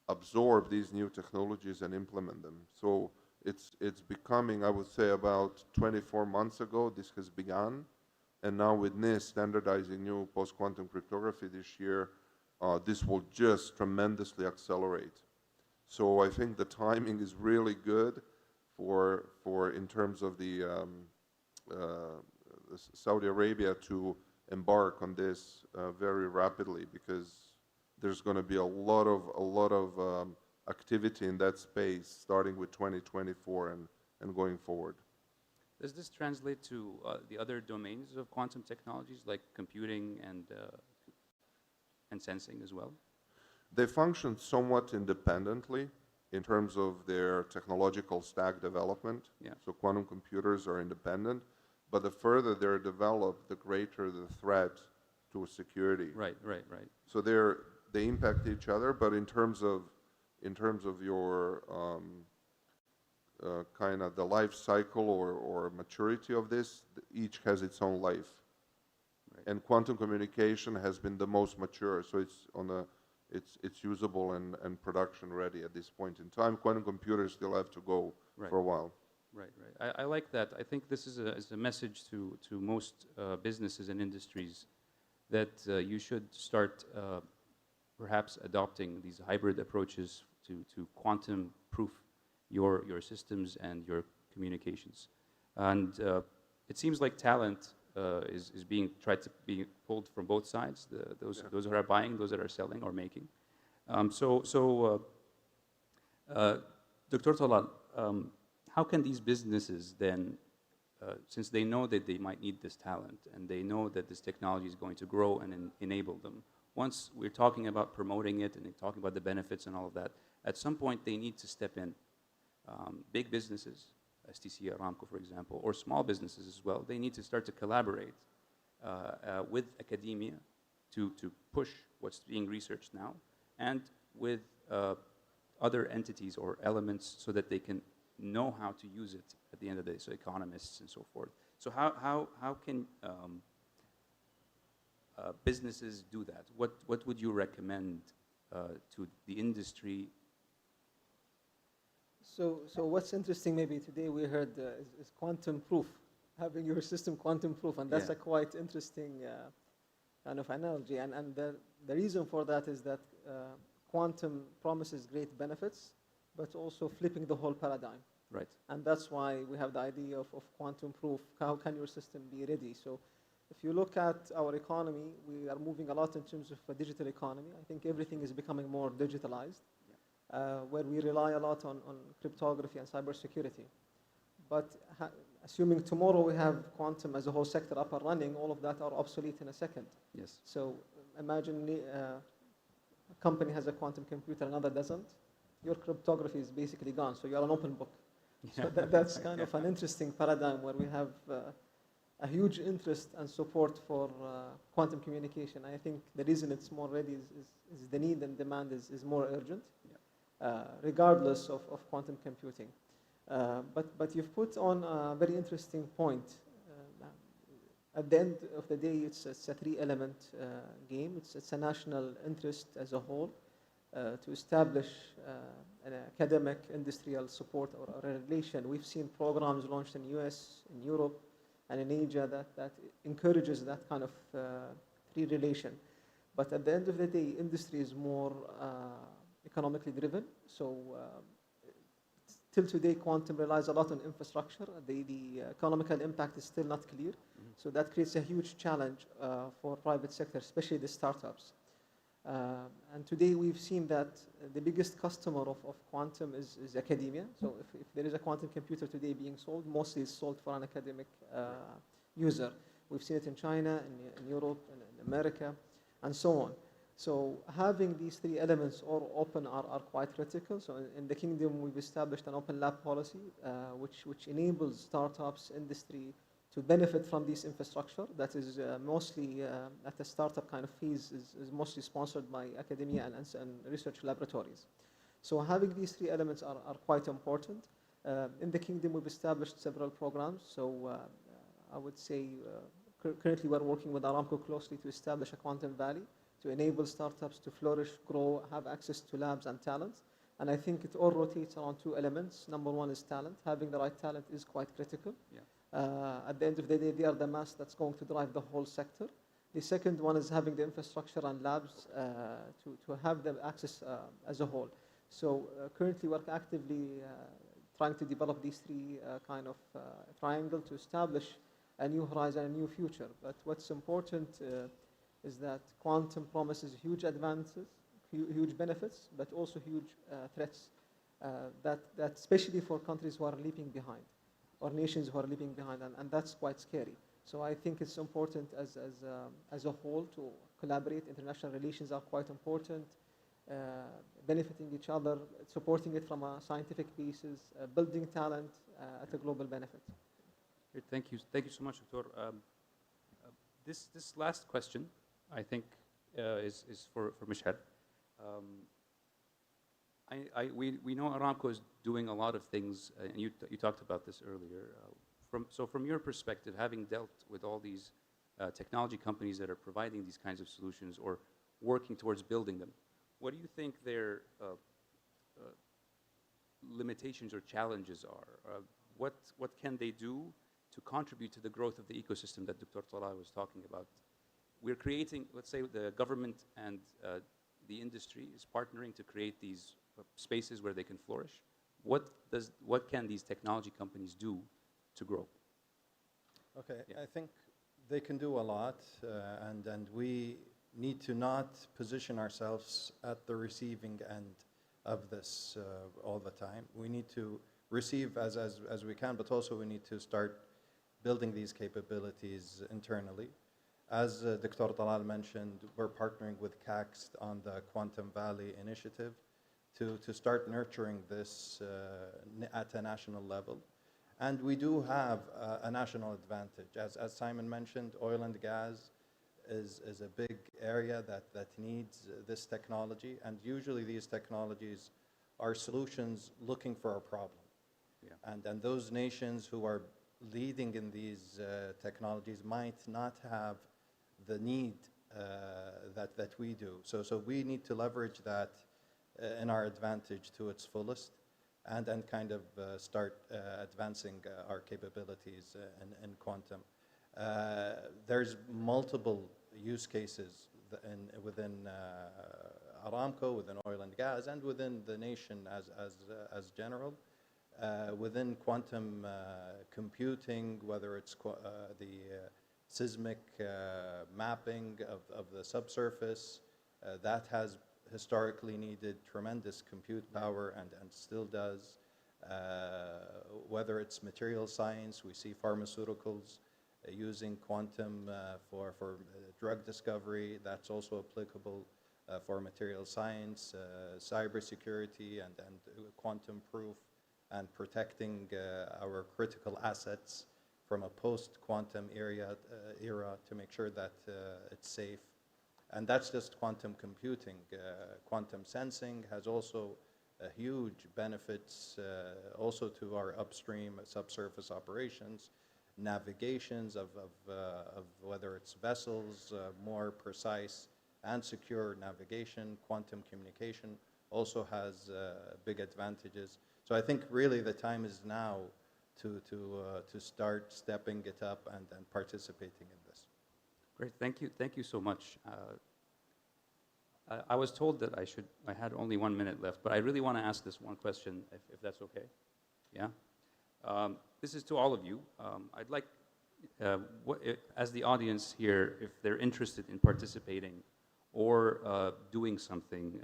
Speaker 6: absorb these new technologies and implement them. So it's becoming, I would say, about 24 months ago, this has begun. And now with NIST standardizing new post-quantum cryptography this year, this will just tremendously accelerate. So I think the timing is really good for in terms of the Saudi Arabia to embark on this very rapidly, because there's going to be a lot of activity in that space starting with 2024 and going forward.
Speaker 4: Does this translate to the other domains of quantum technologies like computing and sensing as well?
Speaker 6: They function somewhat independently in terms of their technological stack development.
Speaker 4: Yeah.
Speaker 6: So quantum computers are independent, but the further they're developed, the greater the threat to security.
Speaker 4: Right.
Speaker 6: So they impact each other, but in terms of your kind of the life cycle or maturity of this, each has its own life.
Speaker 4: Right.
Speaker 6: And quantum communication has been the most mature, so it's usable and production ready at this point in time. Quantum computers still have to go for a while.
Speaker 4: Right, right. I like that. I think this is a message to most businesses and industries that you should start perhaps adopting these hybrid approaches to quantum proof your systems and your communications. And it seems like talent is being tried to be pulled from both sides, those who are buying, those that are selling or making. Dr. Talal, how can these businesses then, since they know that they might need this talent and they know that this technology is going to grow and enable them, once we're talking about promoting it and talking about the benefits and all of that, at some point they need to step in. Big businesses, STC, Aramco, for example, or small businesses as well, they need to start to collaborate with academia to push what's being researched now, and with other entities or elements so that they can know how to use it at the end of the day, so economists and so forth. So how can businesses do that? What would you recommend to the industry?
Speaker 7: So what's interesting maybe today we heard is quantum proof, having your system quantum proof, and that's
Speaker 4: Yeah.
Speaker 7: a quite interesting kind of analogy. And the reason for that is that quantum promises great benefits, but also flipping the whole paradigm.
Speaker 4: Right.
Speaker 7: And that's why we have the idea of quantum proof. How can your system be ready? So if you look at our economy, we are moving a lot in terms of a digital economy. I think everything is becoming more digitalized, where we rely a lot on cryptography and cybersecurity. But assuming tomorrow we have quantum as a whole sector up and running, all of that are obsolete in a second.
Speaker 4: Yes.
Speaker 7: So imagine a company has a quantum computer, another doesn't. Your cryptography is basically gone, so you're an open book. So that's kind of an interesting paradigm where we have a huge interest and support for quantum communication. I think the reason it's more ready is the need and demand is more urgent, regardless of quantum computing. But you've put on a very interesting point. At the end of the day, it's a three-element game. It's a national interest as a whole to establish an academic industrial support or a relation. We've seen programs launched in the US, in Europe, and in Asia that encourages that kind of free relation. But at the end of the day, industry is more economically driven. So till today, quantum relies a lot on infrastructure. The economical impact is still not clear. So that creates a huge challenge for private sector, especially the startups. And today we've seen that the biggest customer of quantum is academia. So if there is a quantum computer today being sold, mostly it's sold for an academic user. We've seen it in China, in Europe, in America, and so on. So having these three elements all open are quite critical. So in the kingdom, we've established an open lab policy, which enables startups, industry, to benefit from this infrastructure that is mostly at the startup kind of phase is mostly sponsored by academia and research laboratories. So having these three elements are quite important. In the kingdom, we've established several programs. So I would say currently we're working with Aramco closely to establish a quantum valley to enable startups to flourish, grow, have access to labs and talent. And I think it all rotates around two elements. Number one is talent. Having the right talent is quite critical.
Speaker 4: Yeah.
Speaker 7: At the end of the day, they are the mass that's going to drive the whole sector. The second one is having the infrastructure and labs to have the access as a whole. So currently we're actively trying to develop these three kind of triangle to establish a new horizon, a new future. But what's important is that quantum promises huge advances, huge benefits, but also huge threats that especially for countries who are leaping behind, or nations who are leaping behind, and that's quite scary. So I think it's important as a whole to collaborate. International relations are quite important, benefiting each other, supporting it from a scientific basis, building talent at a global benefit.
Speaker 4: Great, thank you so much, Dr. This last question, I think, is for Mishhad. We know Aramco is doing a lot of things, and you talked about this earlier. From your perspective, having dealt with all these technology companies that are providing these kinds of solutions or working towards building them, what do you think their limitations or challenges are? what can they do to contribute to the growth of the ecosystem that Dr. Talal was talking about? We're creating, let's say the government and the industry is partnering to create these spaces where they can flourish. What can these technology companies do to grow?
Speaker 8: Okay,
Speaker 4: Yeah.
Speaker 8: I think they can do a lot, and we need to not position ourselves at the receiving end of this all the time. We need to receive as we can, but also we need to start building these capabilities internally. As Dr. Talal mentioned, we're partnering with CACST on the Quantum Valley Initiative to start nurturing this at a national level. And we do have a national advantage. As Simon mentioned, oil and gas is a big area that needs this technology. And usually these technologies are solutions looking for a problem.
Speaker 4: Yeah.
Speaker 8: And those nations who are leading in these technologies might not have the need that we do. So we need to leverage that in our advantage to its fullest, and kind of start advancing our capabilities in quantum. There's multiple use cases within Aramco, within oil and gas, and within the nation as general. Within quantum computing, whether it's the seismic mapping of the subsurface, that has historically needed tremendous compute power and still does. Whether it's material science, we see pharmaceuticals using quantum for drug discovery. That's also applicable for material science, cybersecurity, and quantum proof, and protecting our critical assets from a post-quantum era to make sure that it's safe. And that's just quantum computing. Quantum sensing has also huge benefits also to our upstream subsurface operations, navigations of whether it's vessels, more precise and secure navigation. Quantum communication also has big advantages. So I think really the time is now to start stepping it up and participating in this.
Speaker 4: Great, thank you so much. I was told that I had only 1 minute left, but I really want to ask this one question, if that's okay. Yeah? This is to all of you. I'd like, as the audience here, if they're interested in participating or doing something,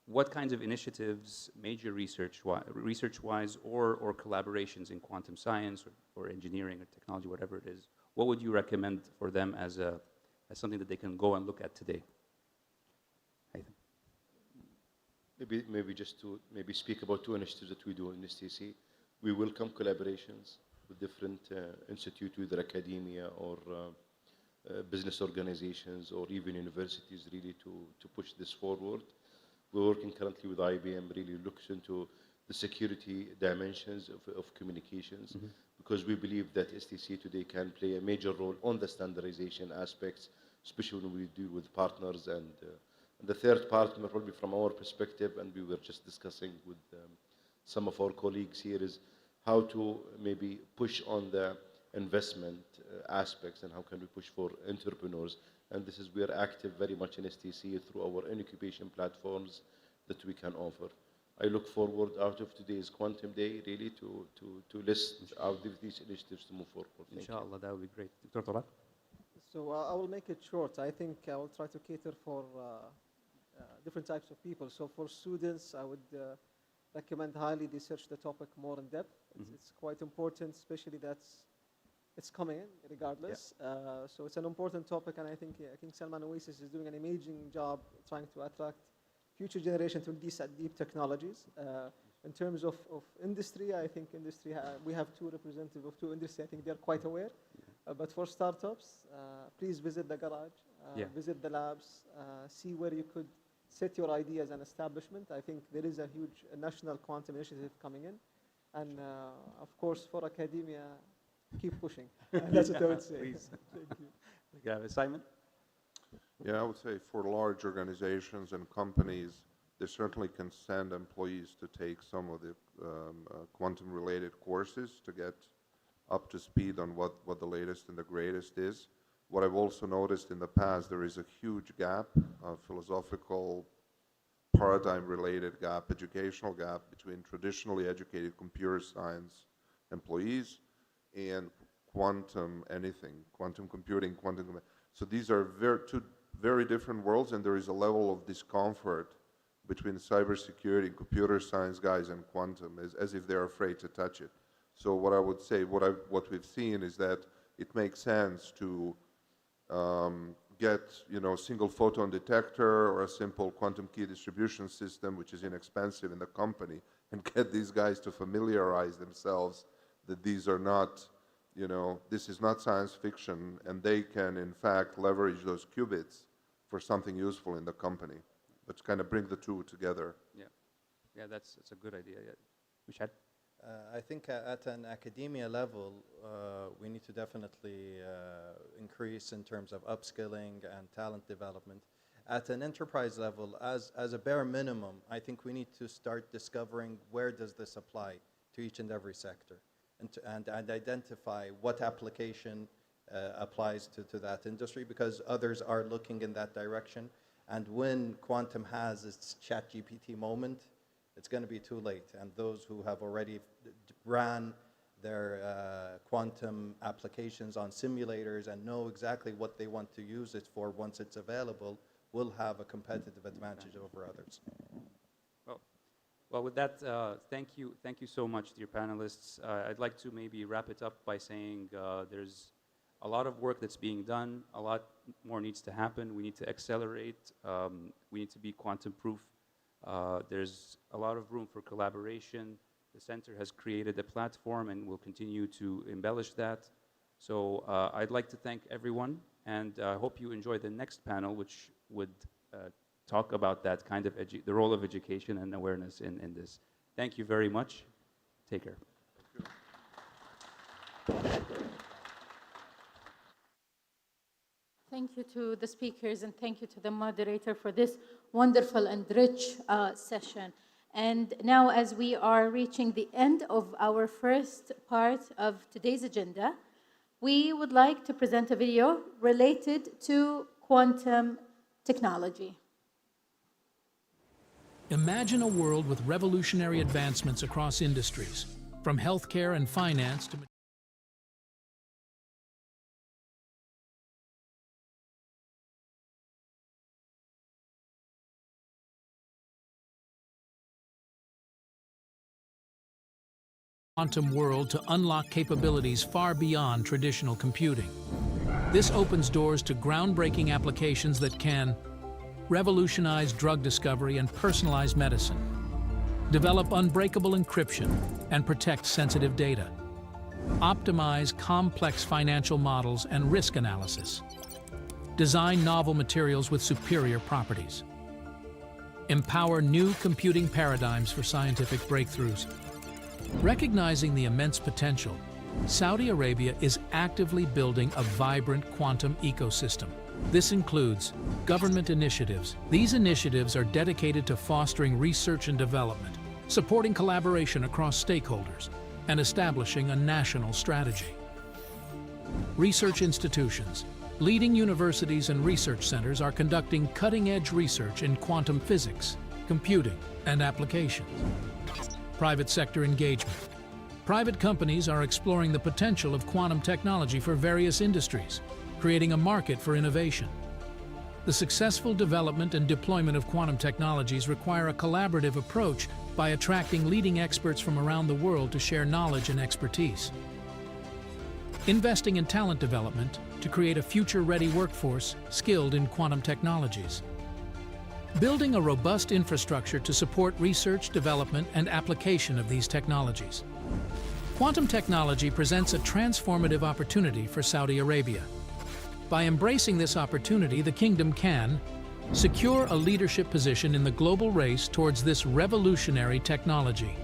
Speaker 4: what kinds of initiatives, major research-wise, or collaborations in quantum science or engineering or technology, whatever it is, what would you recommend for them as something that they can go and look at today?
Speaker 5: Maybe just to speak about two initiatives that we do in STC. We welcome collaborations with different institutes, either academia or business organizations or even universities, really to push this forward. We're working currently with IBM, really looks into the security dimensions of communications, because we believe that STC today can play a major role on the standardization aspects, especially when we deal with partners. And the third partner, probably from our perspective, and we were just discussing with some of our colleagues here, is how to maybe push on the investment aspects and how can we push for entrepreneurs. And this is, we are active very much in STC through our incubation platforms that we can offer. I look forward out of today's Quantum Day really to list out these initiatives to move forward. Thank you.
Speaker 4: Inshallah, that would be great. Dr. Talal?
Speaker 7: So I will make it short. I think I will try to cater for different types of people. So for students, I would recommend highly they search the topic more in depth. It's quite important, especially it's coming in regardless. So it's an important topic, and I think King Salman Oasis is doing an amazing job trying to attract future generations to these deep technologies. In terms of industry, I think we have two representatives of two industries. I think they're quite aware. But for startups, please visit the garage, visit the labs, see where you could set your idea as an establishment. I think there is a huge national quantum initiative coming in. And of course, for academia, keep pushing. That's what I would say.
Speaker 4: Please.
Speaker 7: Thank you.
Speaker 4: Yeah, Simon?
Speaker 6: Yeah, I would say for large organizations and companies, they certainly can send employees to take some of the quantum-related courses to get up to speed on what the latest and the greatest is. What I've also noticed in the past, there is a huge gap, a philosophical, paradigm-related gap, educational gap between traditionally educated computer science employees and quantum anything, quantum computing, so these are two very different worlds, and there is a level of discomfort between cybersecurity and computer science guys and quantum, as if they're afraid to touch it. So what I would say, what we've seen is that it makes sense to get, single photon detector or a simple quantum key distribution system, which is inexpensive in the company, and get these guys to familiarize themselves that these are not, this is not science fiction, and they can, in fact, leverage those qubits for something useful in the company. Let's kind of bring the two together.
Speaker 4: Yeah, that's a good idea. Yeah. Mishad?
Speaker 8: I think at an academia level, we need to definitely increase in terms of upskilling and talent development. At an enterprise level, as a bare minimum, I think we need to start discovering where does this apply to each and every sector, and identify what application applies to that industry, because others are looking in that direction. And when quantum has its ChatGPT moment, it's going to be too late. And those who have already ran their quantum applications on simulators and know exactly what they want to use it for once it's available will have a competitive advantage over others.
Speaker 4: Well, with that, thank you so much, dear panelists. I'd like to maybe wrap it up by saying there's a lot of work that's being done. A lot more needs to happen. We need to accelerate. We need to be quantum proof. There's a lot of room for collaboration. The center has created a platform and will continue to embellish that. So I'd like to thank everyone, and I hope you enjoy the next panel, which would talk about that kind of the role of education and awareness in this. Thank you very much. Take care.
Speaker 1: Thank you to the speakers, and thank you to the moderator for this wonderful and rich session. And now, as we are reaching the end of our first part of today's agenda, we would like to present a video related to quantum technology.
Speaker 9: Imagine a world with revolutionary advancements across industries, from healthcare and finance to quantum world to unlock capabilities far beyond traditional computing. This opens doors to groundbreaking applications that can revolutionize drug discovery and personalized medicine, develop unbreakable encryption and protect sensitive data, optimize complex financial models and risk analysis, design novel materials with superior properties, empower new computing paradigms for scientific breakthroughs. Recognizing the immense potential, Saudi Arabia is actively building a vibrant quantum ecosystem. This includes government initiatives. These initiatives are dedicated to fostering research and development, supporting collaboration across stakeholders, and establishing a national strategy. Research institutions, leading universities and research centers are conducting cutting-edge research in quantum physics, computing, and applications. Private sector engagement. Private companies are exploring the potential of quantum technology for various industries, creating a market for innovation. The successful development and deployment of quantum technologies require a collaborative approach by attracting leading experts from around the world to share knowledge and expertise. Investing in talent development to create a future-ready workforce skilled in quantum technologies. Building a robust infrastructure to support research, development, and application of these technologies. Quantum technology presents a transformative opportunity for Saudi Arabia. By embracing this opportunity, the kingdom can secure a leadership position in the global race towards this revolutionary technology,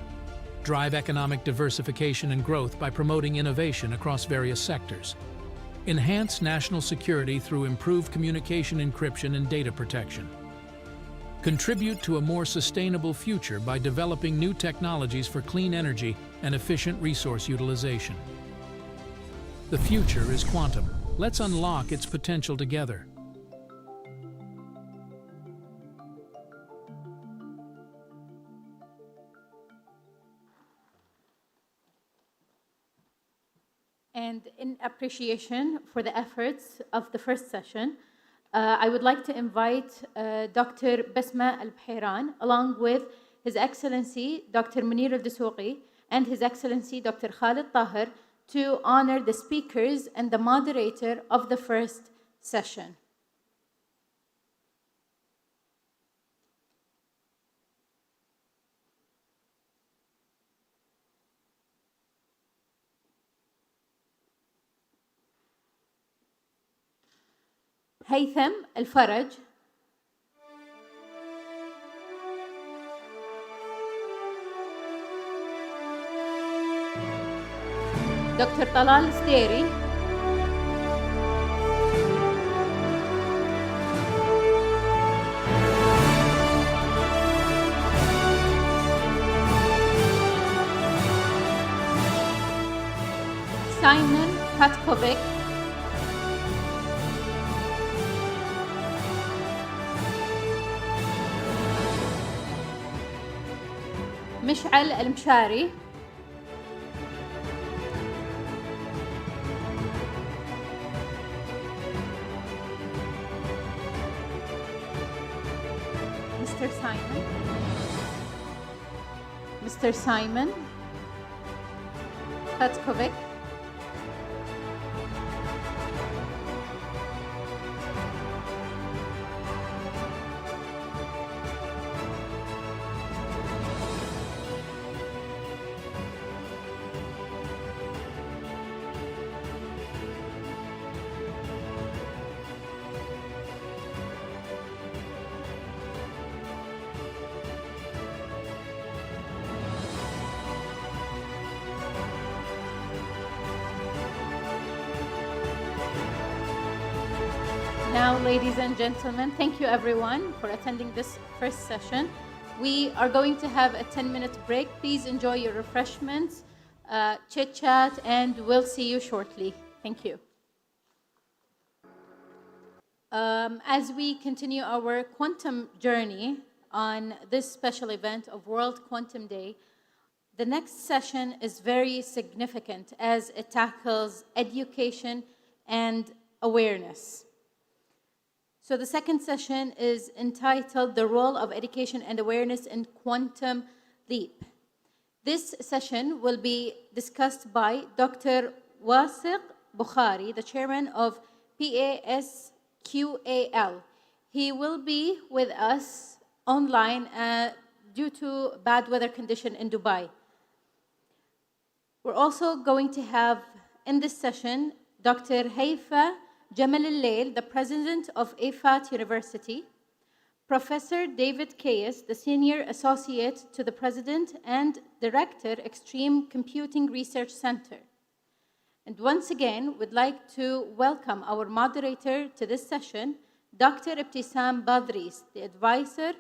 Speaker 9: drive economic diversification and growth by promoting innovation across various sectors, enhance national security through improved communication encryption and data protection, Contribute to a more sustainable future by developing new technologies for clean energy and efficient resource utilization. The future is quantum. Let's unlock its potential together.
Speaker 1: And in appreciation for the efforts of the first session, I would like to invite Dr. Basma Al-Bhiran, along with His Excellency Dr. Munir Al-Dasuqi and His Excellency Dr. Khalid Tahir, to honor the speakers and the moderator of the first session. هيثم الفرج. دكتور طلال الستيري. سايمون باتكوفيك. مشعل المشاري. Mr. Simon Petkovic. Now, ladies and gentlemen, thank you everyone for attending this first session. We are going to have a 10-minute break. Please enjoy your refreshments, chit-chat, and we'll see you shortly. Thank you. As we continue our quantum journey on this special event of World Quantum Day, the next session is very significant as it tackles education and awareness. So the second session is entitled The Role of Education and Awareness in Quantum Leap. This session will be discussed by Dr. Wasiq Bukhari, the chairman of PASQAL. He will be with us online due to bad weather condition in Dubai. We're also going to have in this session Dr. Haifa Jamal Al-Lail, the president of IFAT University, Professor David Kayes, the senior associate to the president and director, Extreme Computing Research Center. And once again, we'd like to welcome our moderator to this session, Dr. Ibtisam Badris, the advisor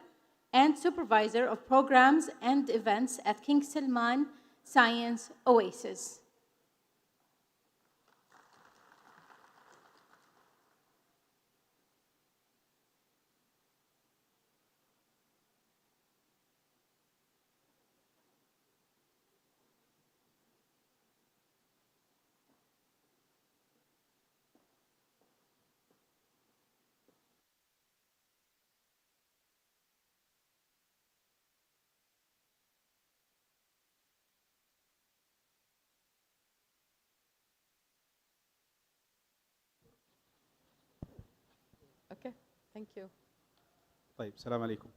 Speaker 1: and supervisor of programs and events at King Salman Science Oasis.
Speaker 3: Okay, thank you.
Speaker 10: طيب السلام عليكم.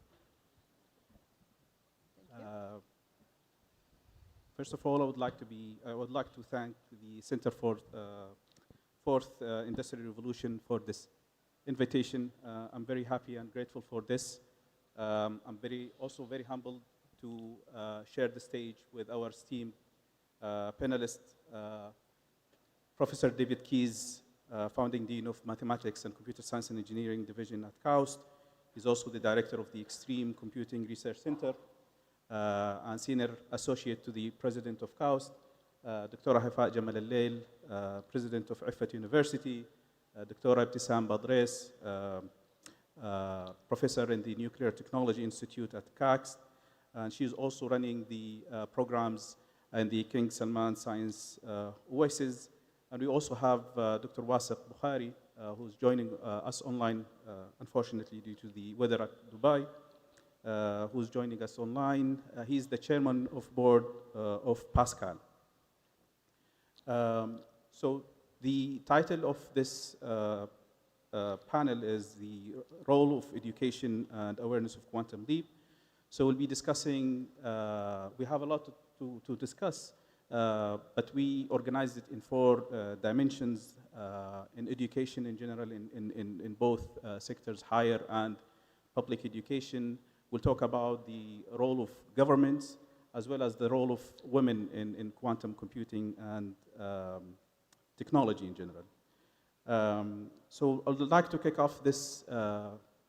Speaker 10: First of all, I would like to thank the Center for Fourth Industrial Revolution for this invitation. I'm very happy and grateful for this. I'm also very humbled to share the stage with our esteemed panelist, Professor David Kayes, founding Dean of Mathematics and Computer Science and Engineering Division at KAUST, He's also the director of the Extreme Computing Research Center and senior associate to the president of KAUST, Dr. Haifa Jamal Al-Leil, president of Ifat University, Dr. Ibtisam Badres, professor in the Nuclear Technology Institute at KAXT, and she's also running the programs in the King Salman Science Oasis. And we also have Dr. Wasiq Bukhari, who's joining us online, unfortunately, due to the weather at Dubai, who's joining us online. He's the chairman of board of Pascal. So the title of this panel is the role of education and awareness of quantum leap. So we'll be discussing, we have a lot to discuss, but we organized it in 4 dimensions in education in general, in both sectors, higher and public education. We'll talk about the role of governments, as well as the role of women in quantum computing and technology in general. So I would like to kick off this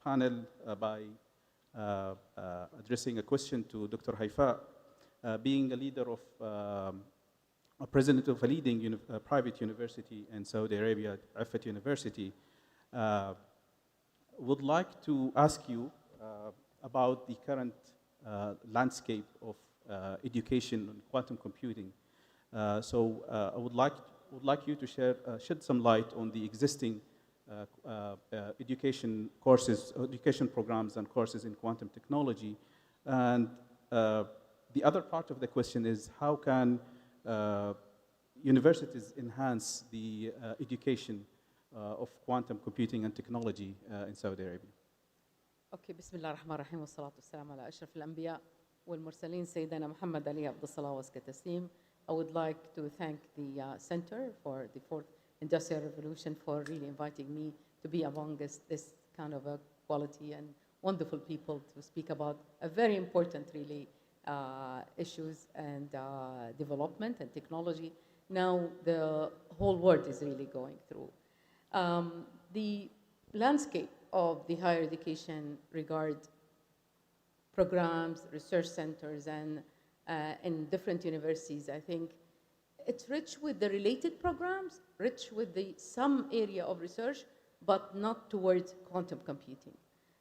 Speaker 10: panel by addressing a question to Dr. Haifa. Being a leader of, a president of a leading private university in Saudi Arabia, Ifat University, would like to ask you about the current landscape of education and quantum computing. So I would like you to shed some light on the existing education courses, education programs and courses in quantum technology. And the other part of the question is, how can universities enhance the education of quantum computing and technology in Saudi Arabia?
Speaker 11: اوكي بسم الله الرحمن الرحيم والصلاة والسلام على أشرف الأنبياء والمرسلين سيدنا محمد عليه أفضل الصلاة وأزكى التسليم. I would like to thank the Center for the Fourth Industrial Revolution for really inviting me to be among this kind of a quality and wonderful people to speak about a very important really issues and development and technology. Now the whole world is really going through. The landscape of the higher education regard programs, research centers, and in different universities, I think it's rich with the related programs, rich with some area of research, but not towards quantum computing.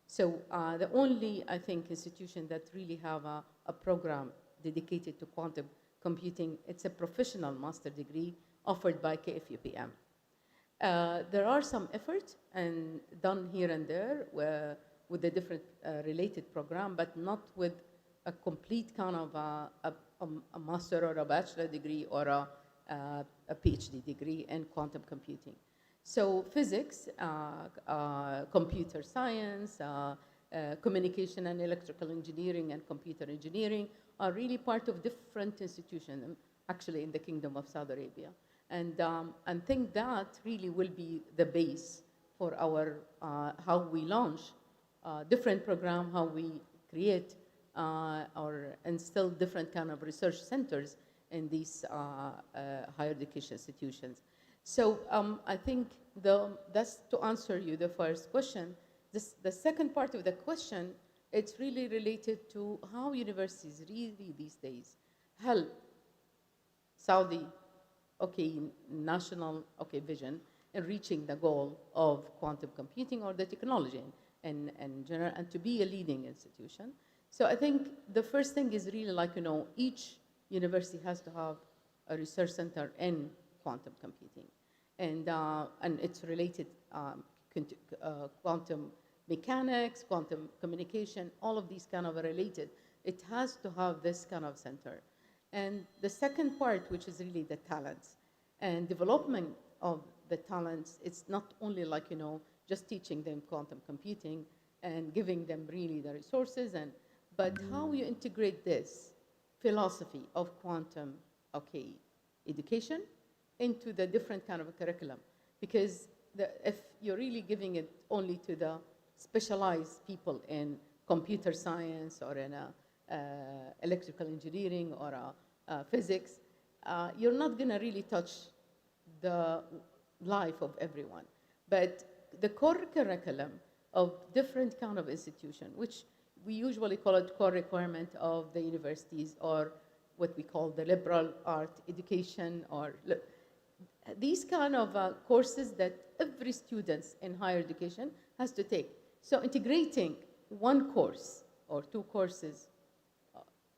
Speaker 11: So the only, I think, institution that really have a program dedicated to quantum computing, it's a professional master degree offered by KFUPM. There are some efforts and done here and there with the different related program, but not with a complete kind of a master or a bachelor degree or a PhD degree in quantum computing. So physics, computer science, communication and electrical engineering and computer engineering are really part of different institutions, actually in the Kingdom of Saudi Arabia. And think that really will be the base for our, how we launch different program, how we create or instill different kind of research centers in these higher education institutions. So I think that's to answer you the first question. The second part of the question, it's really related to how universities really these days help Saudi national vision in reaching the goal of quantum computing or the technology in general, and to be a leading institution. So I think the first thing is really like, each university has to have a research center in quantum computing. And it's related quantum mechanics, quantum communication, all of these kind of are related. It has to have this kind of center. And the second part, which is really the talents and development of the talents, it's not only like, just teaching them quantum computing and giving them really the resources, but how you integrate this philosophy of quantum, education into the different kind of a curriculum. Because if you're really giving it only to the specialized people in computer science or in electrical engineering or physics, you're not going to really touch the life of everyone. But the core curriculum of different kind of institution, which we usually call it core requirement of the universities, or what we call the liberal art education, or these kind of courses that every student in higher education has to take. So integrating one course or two courses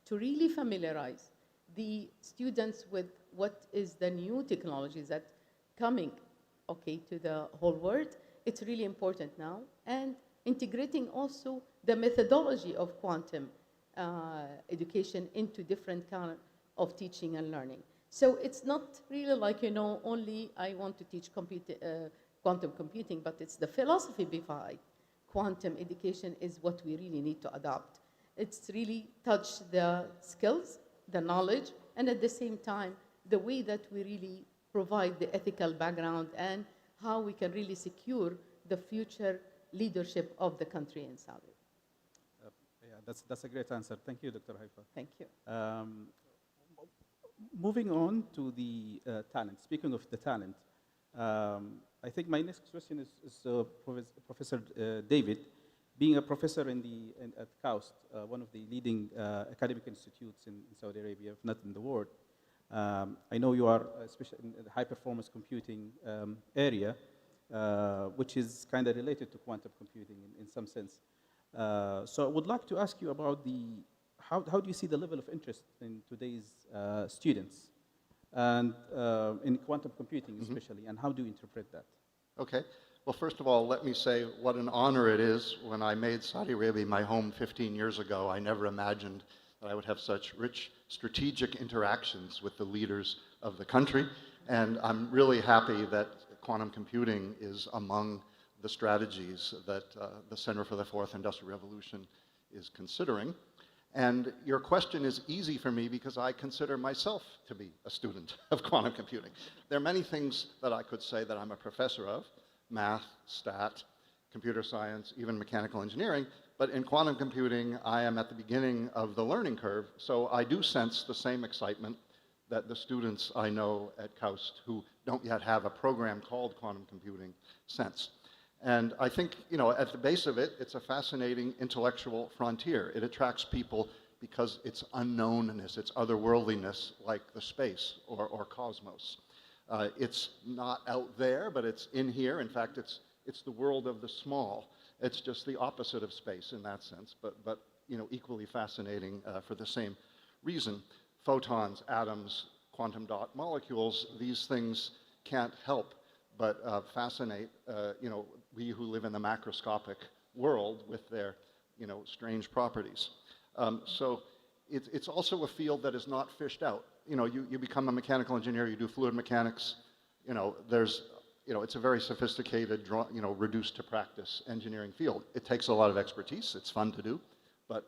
Speaker 11: to really familiarize the students with what is the new technologies that coming, okay, to the whole world, it's really important now. And integrating also the methodology of quantum education into different kind of teaching and learning. So it's not really like, only I want to teach quantum computing, but it's the philosophy behind quantum education is what we really need to adopt. It's really touch the skills, the knowledge, and at the same time, the way that we really provide the ethical background and how we can really secure the future leadership of the country in Saudi.
Speaker 10: Yeah, that's a great answer. Thank you, Dr. Haifa.
Speaker 11: Thank you.
Speaker 10: Moving on to the talent. Speaking of the talent, I think my next question is Professor David. Being a professor at KAUST, one of the leading academic institutes in Saudi Arabia, if not in the world, I know you are especially in the high-performance computing area, which is kind of related to quantum computing in some sense. So I would like to ask you about how do you see the level of interest in today's students and in quantum computing especially, and how do you interpret that?
Speaker 12: Okay. Well, first of all, let me say what an honor it is. When I made Saudi Arabia my home 15 years ago, I never imagined that I would have such rich strategic interactions with the leaders of the country. And I'm really happy that quantum computing is among the strategies that the Center for the Fourth Industrial Revolution is considering. And your question is easy for me because I consider myself to be a student of quantum computing. There are many things that I could say that I'm a professor of: math, stat, computer science, even mechanical engineering. But in quantum computing, I am at the beginning of the learning curve, so I do sense the same excitement that the students I know at KAUST who don't yet have a program called quantum computing sense. And I think, at the base of it, it's a fascinating intellectual frontier. It attracts people because it's unknownness, it's otherworldliness, like the space or cosmos. It's not out there, but it's in here. In fact, it's the world of the small. It's just the opposite of space in that sense, but equally fascinating for the same reason. Photons, atoms, quantum dot molecules, these things can't help but fascinate we who live in the macroscopic world with their strange properties. So it's also a field that is not fished out. You become a mechanical engineer, you do fluid mechanics, it's a very sophisticated, reduced to practice engineering field. It takes a lot of expertise, it's fun to do, but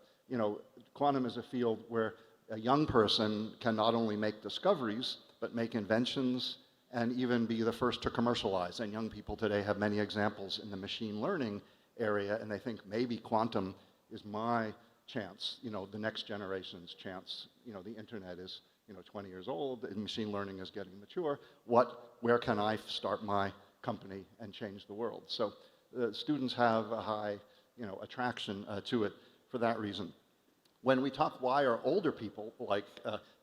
Speaker 12: quantum is a field where a young person can not only make discoveries, but make inventions and even be the first to commercialize. And young people today have many examples in the machine learning area, and they think maybe quantum is my chance, the next generation's chance. The internet is 20 years old, and machine learning is getting mature. Where can I start my company and change the world? So students have a high, attraction to it for that reason. When we talk why are older people, like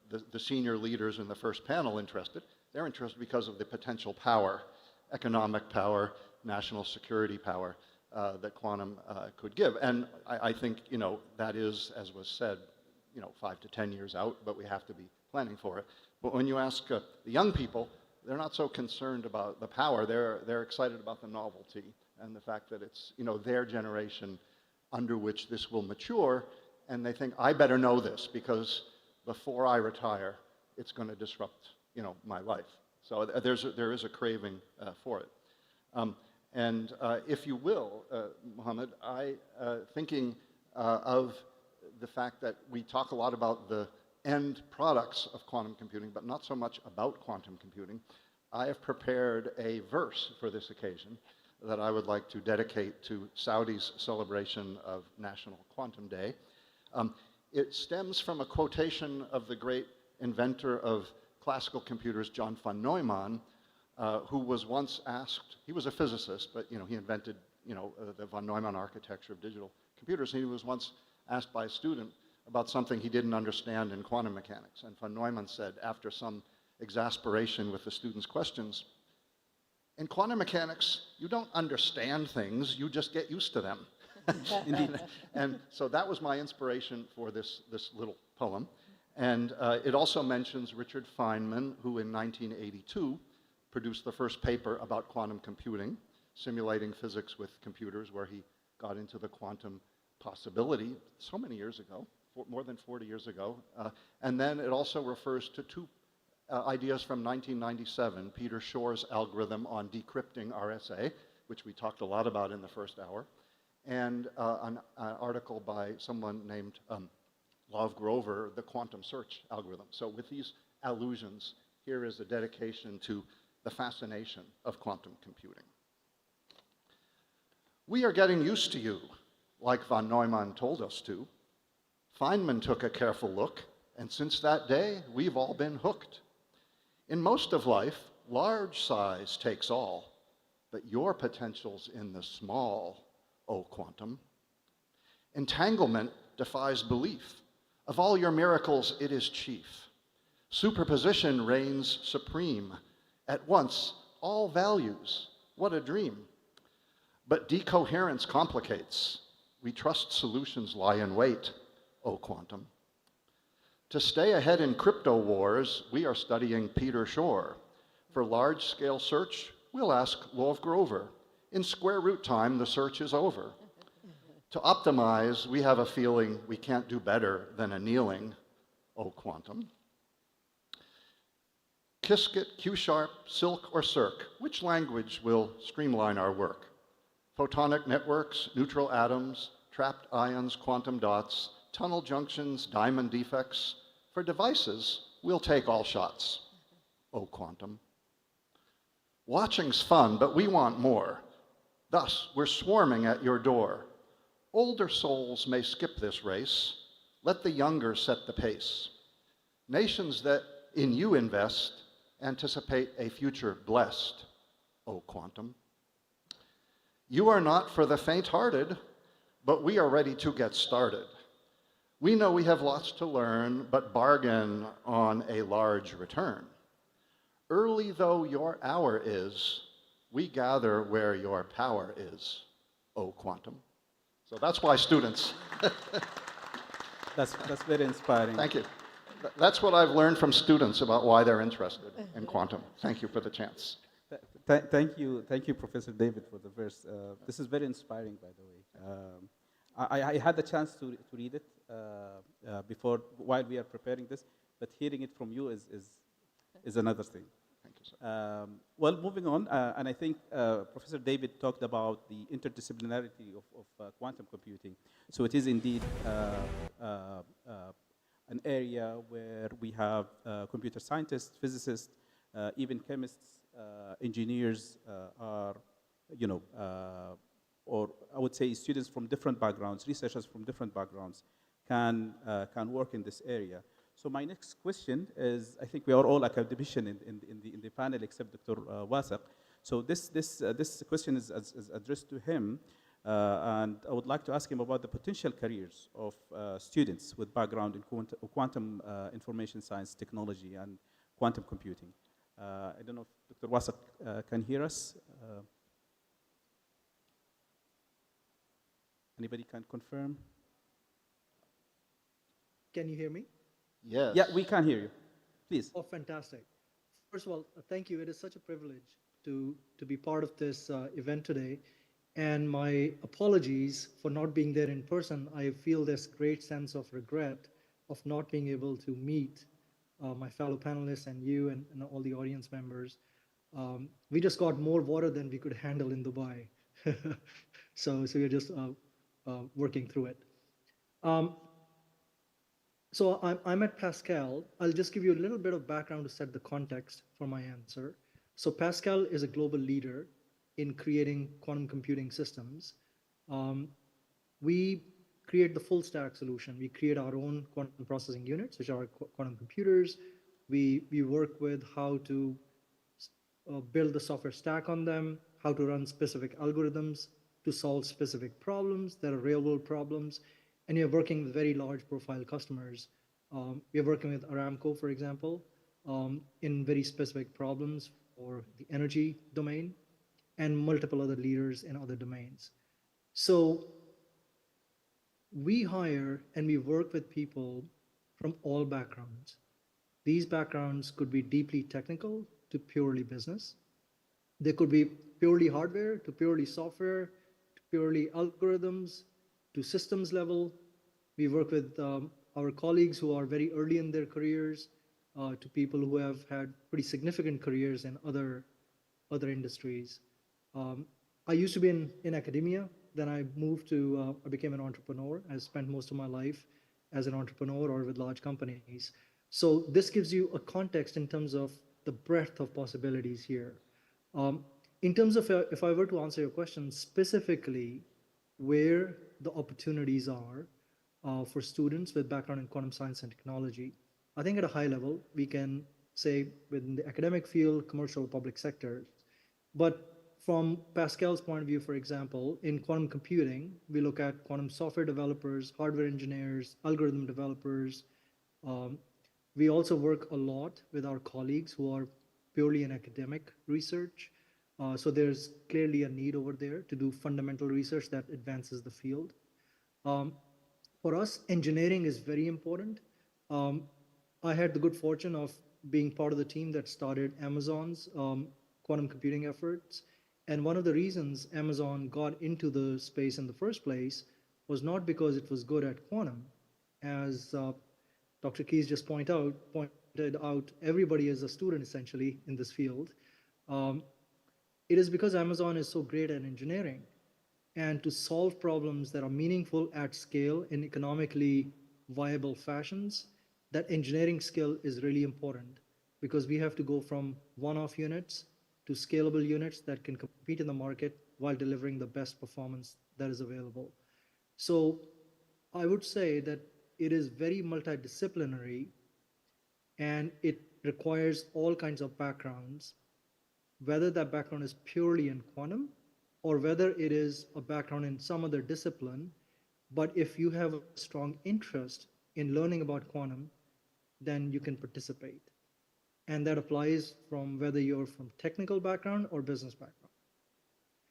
Speaker 12: the senior leaders in the first panel, interested, they're interested because of the potential power, economic power, national security power that quantum could give. And I think, that is, as was said, 5 to 10 years out, but we have to be planning for it. But when you ask the young people, they're not so concerned about the power. They're excited about the novelty and the fact that it's, their generation under which this will mature, and they think, I better know this because before I retire, it's going to disrupt, my life. So there is a craving for it. And if you will, Mohammed, thinking of the fact that we talk a lot about the end products of quantum computing, but not so much about quantum computing, I have prepared a verse for this occasion that I would like to dedicate to Saudi's celebration of National Quantum Day. It stems from a quotation of the great inventor of classical computers, John von Neumann, who was once asked, he was a physicist, but he invented the von Neumann architecture of digital computers. He was once asked by a student about something he didn't understand in quantum mechanics. And von Neumann said, after some exasperation with the student's questions, in quantum mechanics, you don't understand things, you just get used to them. And so that was my inspiration for this little poem. And it also mentions Richard Feynman, who in 1982 produced the first paper about quantum computing, simulating physics with computers, where he got into the quantum possibility so many years ago, more than 40 years ago. And then it also refers to two ideas from 1997, Peter Shor's algorithm on decrypting RSA, which we talked a lot about in the first hour, and an article by someone named Love Grover, the quantum search algorithm. So with these allusions, here is a dedication to the fascination of quantum computing. We are getting used to you, like von Neumann told us to. Feynman took a careful look, and since that day, we've all been hooked. In most of life, large size takes all, but your potential's in the small, O quantum. Entanglement defies belief. Of all your miracles, it is chief. Superposition reigns supreme. At once, all values, what a dream. But decoherence complicates. We trust solutions lie in wait, O quantum. To stay ahead in crypto wars, we are studying Peter Shor. For large-scale search, we'll ask Love Grover. In square root time, the search is over. To optimize, we have a feeling we can't do better than annealing, O quantum. Qiskit, Q-sharp, Silk, or Circ, which language will streamline our work? Photonic networks, neutral atoms, trapped ions, quantum dots, tunnel junctions, diamond defects. For devices, we'll take all shots, O quantum. Watching's fun, but we want more. Thus, we're swarming at your door. Older souls may skip this race. Let the younger set the pace. Nations that in you invest anticipate a future blessed, O quantum. You are not for the faint-hearted, but we are ready to get started. We know we have lots to learn, but bargain on a large return. Early though your hour is, we gather where your power is, O quantum. So that's why students.
Speaker 10: That's very inspiring.
Speaker 12: Thank you. That's what I've learned from students about why they're interested in quantum. Thank you for the chance.
Speaker 10: Thank you, Professor David, for the verse. This is very inspiring, by the way. I had the chance to read it before, while we are preparing this, but hearing it from you is another thing.
Speaker 12: Thank you, sir.
Speaker 10: Well, moving on, and I think Professor David talked about the interdisciplinarity of quantum computing. So it is indeed an area where we have computer scientists, physicists, even chemists, engineers are, or I would say students from different backgrounds, researchers from different backgrounds can work in this area. So my next question is, I think we are all academicians in the panel except Dr. Wasaq. So this question is addressed to him, and I would like to ask him about the potential careers of students with background in quantum information science technology and quantum computing. I don't know if Dr. Wasaq can hear us. Anybody can confirm?
Speaker 13: Can you hear me?
Speaker 12: Yes.
Speaker 10: Yeah, we can hear you. Please.
Speaker 13: Oh, fantastic. First of all, thank you. It is such a privilege to be part of this event today. And my apologies for not being there in person. I feel this great sense of regret of not being able to meet my fellow panelists and you and all the audience members. We just got more water than we could handle in Dubai. So we're just working through it. So I'm at Pascal. I'll just give you a little bit of background to set the context for my answer. So Pascal is a global leader in creating quantum computing systems. We create the full stack solution. We create our own quantum processing units, which are quantum computers. We work with how to build the software stack on them, how to run specific algorithms to solve specific problems that are real-world problems, and you're working with very large profile customers. We're working with Aramco, for example, in very specific problems for the energy domain, and multiple other leaders in other domains. So we hire and we work with people from all backgrounds. These backgrounds could be deeply technical to purely business. They could be purely hardware to purely software, to purely algorithms, to systems level. We work with our colleagues who are very early in their careers, to people who have had pretty significant careers in other industries. I used to be in academia, then I moved to, I became an entrepreneur. I spent most of my life as an entrepreneur or with large companies. So this gives you a context in terms of the breadth of possibilities here. In terms of, if I were to answer your question specifically, where the opportunities are for students with background in quantum science and technology, I think at a high level, we can say within the academic field, commercial, public sectors. But from Pascal's point of view, for example, in quantum computing, we look at quantum software developers, hardware engineers, algorithm developers. We also work a lot with our colleagues who are purely in academic research. So there's clearly a need over there to do fundamental research that advances the field. For us, engineering is very important. I had the good fortune of being part of the team that started Amazon's quantum computing efforts. And one of the reasons Amazon got into the space in the first place was not because it was good at quantum. As Dr. Keyes just pointed out, everybody is a student essentially in this field. It is because Amazon is so great at engineering and to solve problems that are meaningful at scale in economically viable fashions. That engineering skill is really important because we have to go from one-off units to scalable units that can compete in the market while delivering the best performance that is available. So I would say that it is very multidisciplinary and it requires all kinds of backgrounds, whether that background is purely in quantum or whether it is a background in some other discipline. But if you have a strong interest in learning about quantum, then you can participate. And that applies from whether you're from technical background or business background.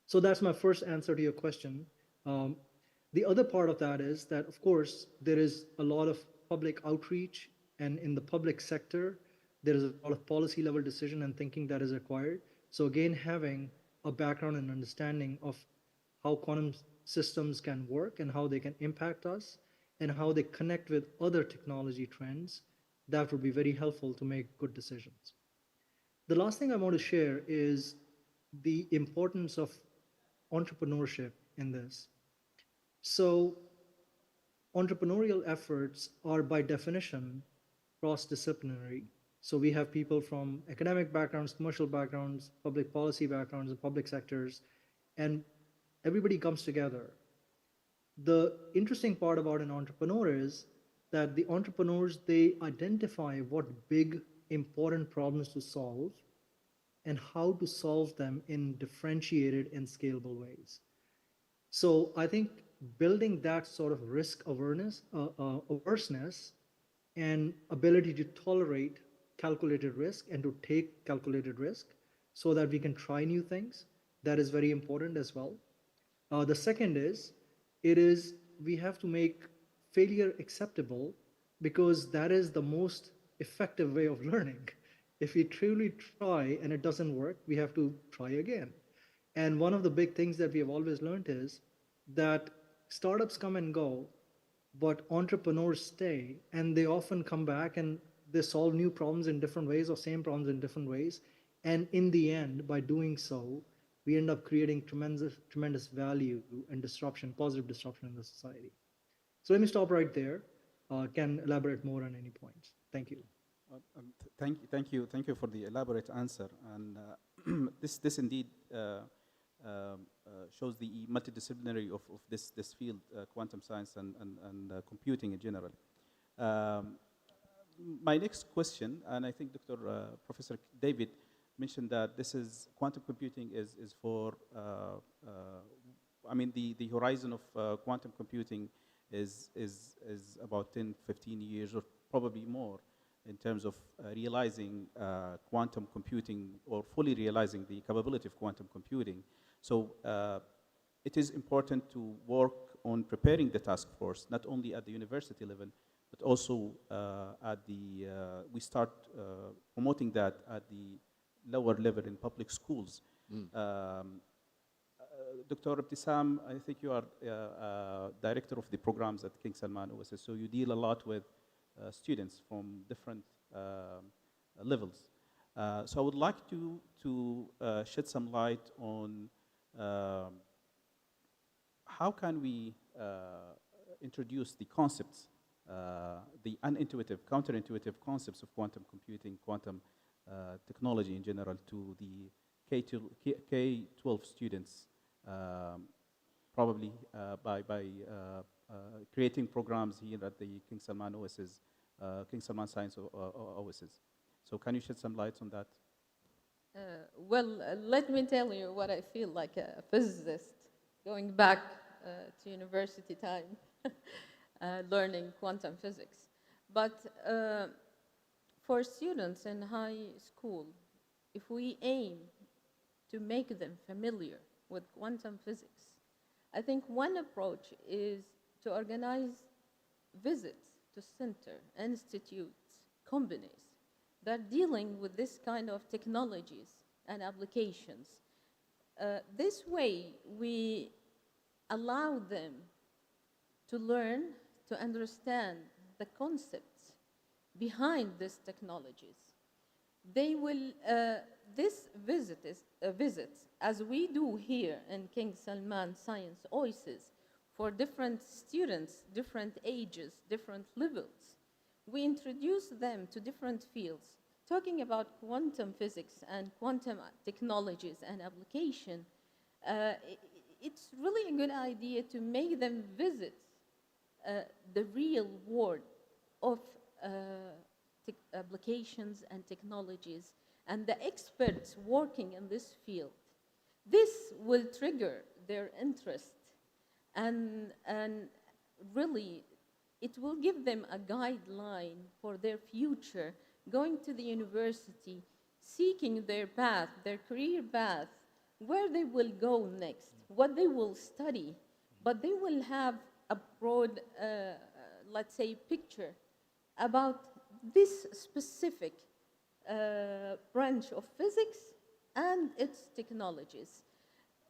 Speaker 13: So that's my first answer to your question. The other part of that is that, of course, there is a lot of public outreach, and in the public sector, there is a lot of policy level decision and thinking that is required. So again, having a background and understanding of how quantum systems can work and how they can impact us and how they connect with other technology trends, that would be very helpful to make good decisions. The last thing I want to share is the importance of entrepreneurship in this. So entrepreneurial efforts are by definition cross-disciplinary. So we have people from academic backgrounds, commercial backgrounds, public policy backgrounds, and public sectors, and everybody comes together. The interesting part about an entrepreneur is that the entrepreneurs, they identify what big, important problems to solve and how to solve them in differentiated and scalable ways. So I think building that sort of risk awareness, averseness and ability to tolerate calculated risk and to take calculated risk so that we can try new things, that is very important as well. The second is, we have to make failure acceptable because that is the most effective way of learning. If we truly try and it doesn't work, we have to try again. And one of the big things that we have always learned is that startups come and go, but entrepreneurs stay, and they often come back and they solve new problems in different ways or same problems in different ways. And in the end, by doing so, we end up creating tremendous value and disruption, positive disruption in the society. So let me stop right there. Can elaborate more on any points. Thank you.
Speaker 10: Thank you for the elaborate answer. And this indeed shows the multidisciplinary of this field, quantum science and computing in general. My next question, and I think Professor David mentioned that this is quantum computing is for I mean, the horizon of quantum computing is about 10, 15 years or probably more in terms of realizing quantum computing or fully realizing the capability of quantum computing. So it is important to work on preparing the task force, not only at the university level, but also at the, we start promoting that at the lower level in public schools. Dr. Ibtisam, I think you are director of the programs at King Salman OSS, so you deal a lot with students from different levels. So I would like to shed some light on how can we introduce the concepts, the unintuitive, counterintuitive concepts of quantum computing, quantum technology in general to the K-12 students, probably by creating programs here at the King Salman OSS, King Salman Science OSS. So can you shed some light on that?
Speaker 3: Let me tell you what I feel like a physicist going back to university time, learning quantum physics. But for students in high school, if we aim to make them familiar with quantum physics, I think one approach is to organize visits to center, institutes, companies that are dealing with this kind of technologies and applications. This way, we allow them to learn, to understand the concepts behind these technologies. They will, this visits, as we do here in King Salman Science Oasis, for different students, different ages, different levels, we introduce them to different fields, talking about quantum physics and quantum technologies and application. It's really a good idea to make them visit the real world of applications and technologies and the experts working in this field. This will trigger their interest and really it will give them a guideline for their future, going to the university, seeking their path, their career path, where they will go next, what they will study, but they will have a broad, let's say, picture about this specific branch of physics and its technologies.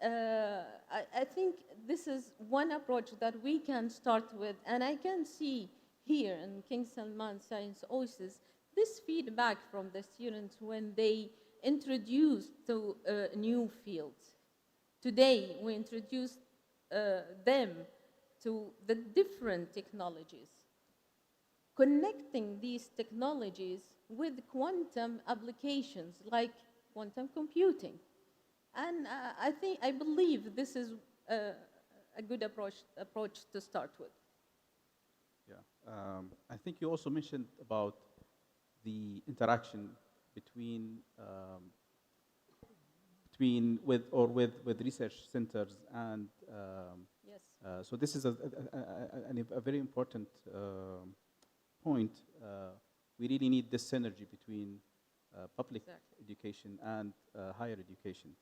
Speaker 3: I think this is one approach that we can start with, and I can see here in King Salman Science Oasis this feedback from the students when they introduce to new fields. Today, we introduce them to the different technologies, connecting these technologies with quantum applications like quantum computing. And I believe this is a good approach to start with.
Speaker 10: Yeah, I think you also mentioned about the interaction between with research centers and
Speaker 3: yes.
Speaker 10: So this is a very important point. We really need this synergy between public education and higher education.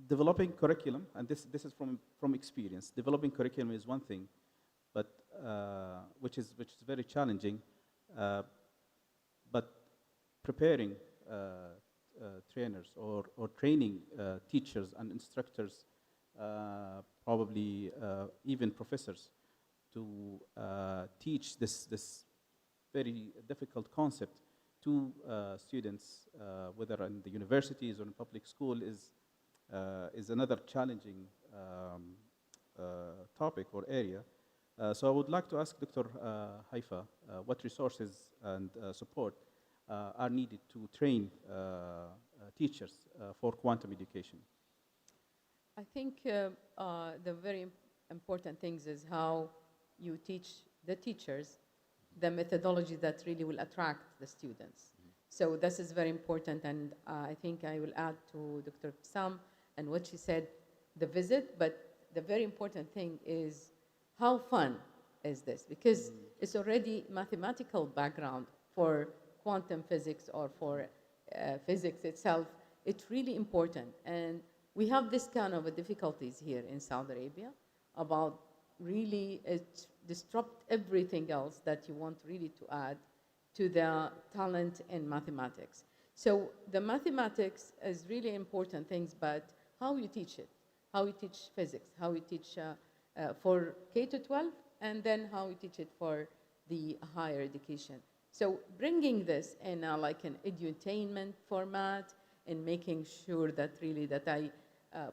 Speaker 10: Developing curriculum, and this is from experience. Developing curriculum is one thing, but which is very challenging. But preparing trainers or training teachers and instructors, probably even professors, to teach this very difficult concept to students, whether in the universities or in public school, is another challenging topic or area. So I would like to ask Dr. Haifa, what resources and support are needed to train teachers for quantum education?
Speaker 11: I think the very important things is how you teach the teachers the methodology that really will attract the students. So this is very important, and I think I will add to Dr. Sam and what she said, the visit, but the very important thing is how fun is this? Because it's already mathematical background for quantum physics or for physics itself. It's really important. And we have this kind of difficulties here in Saudi Arabia about really it disrupt everything else that you want really to add to the talent in mathematics. So the mathematics is really important things, but how you teach it, how you teach physics, how you teach for K to 12, and then how you teach it for the higher education. So bringing this in like an edutainment format and making sure that really that I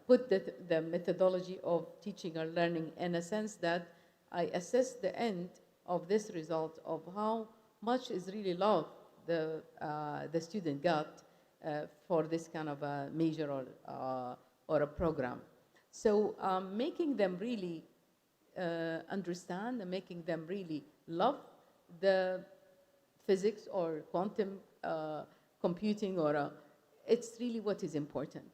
Speaker 11: put the methodology of teaching or learning in a sense that I assess the end of this result of how much is really love the student got for this kind of a major or a program. So making them really understand and making them really love the physics or quantum computing or it's really what is important.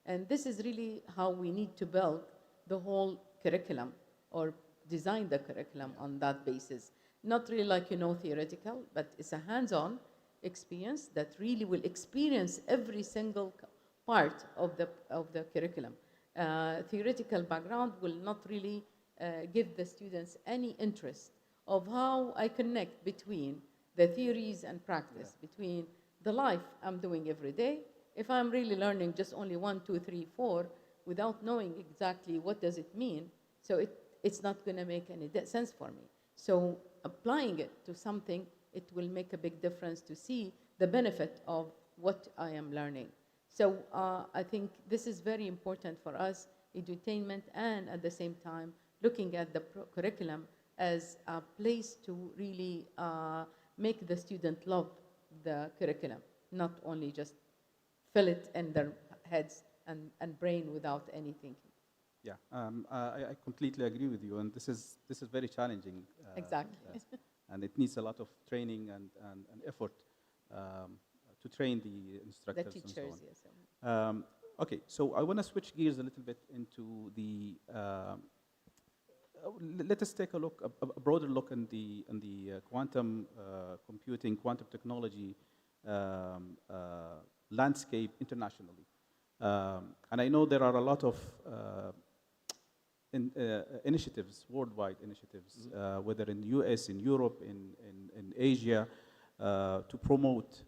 Speaker 11: And this is really how we need to build the whole curriculum or design the curriculum on that basis. Not really like, theoretical, but it's a hands-on experience that really will experience every single part of the curriculum. Theoretical background will not really give the students any interest of how I connect between the theories and practice, between the life I'm doing every day. If I'm really learning just only 1, 2, 3, 4, without knowing exactly what does it mean, so it's not going to make any sense for me. So applying it to something, it will make a big difference to see the benefit of what I am learning. So I think this is very important for us, edutainment, and at the same time, looking at the curriculum as a place to really make the student love the curriculum, not only just fill it in their heads and brain without any thinking.
Speaker 10: Yeah, I completely agree with you, and this is very challenging.
Speaker 11: Exactly.
Speaker 10: Yes. And it needs a lot of training and effort to train the instructors
Speaker 11: The teachers,
Speaker 10: and so
Speaker 11: yes.
Speaker 10: on. Okay, so I want to switch gears a little bit into the. Let us take a broader look in the quantum computing, quantum technology landscape internationally. And I know there are a lot of initiatives, worldwide initiatives, whether in the US, in Europe, in Asia, to promote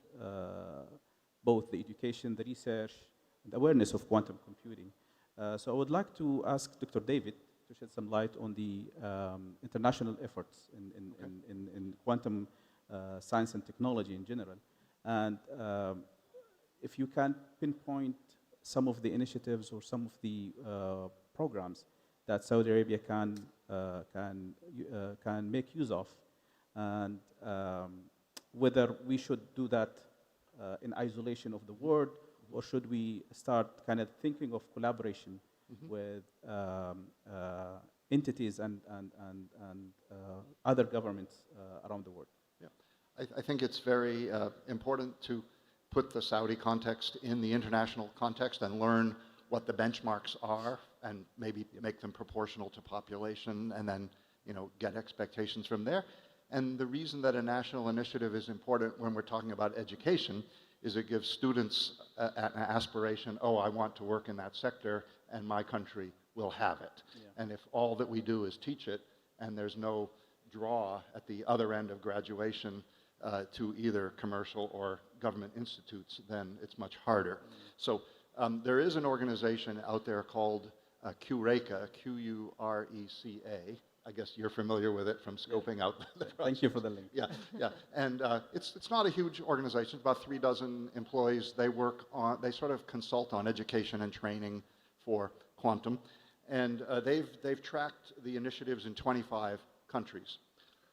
Speaker 10: both the education, the research, and awareness of quantum computing. So I would like to ask Dr. David to shed some light on the international efforts in quantum science and technology in general. And if you can pinpoint some of the initiatives or some of the programs that Saudi Arabia can make use of, and whether we should do that in isolation of the world, or should we start kind of thinking of collaboration with entities and other governments around the world?
Speaker 12: Yeah, I think it's very important to put the Saudi context in the international context and learn what the benchmarks are and maybe make them proportional to population and then get expectations from there. And the reason that a national initiative is important when we're talking about education is it gives students an aspiration, oh, I want to work in that sector and my country will have it. Yeah. And if all that we do is teach it and there's no draw at the other end of graduation to either commercial or government institutes, then it's much harder. So there is an organization out there called QURECA, Q-U-R-E-C-A. I guess you're familiar with it from scoping out the process.
Speaker 10: Thank you for the link.
Speaker 12: Yeah, yeah. And it's not a huge organization, about 36 employees. They they sort of consult on education and training for quantum. And they've tracked the initiatives in 25 countries.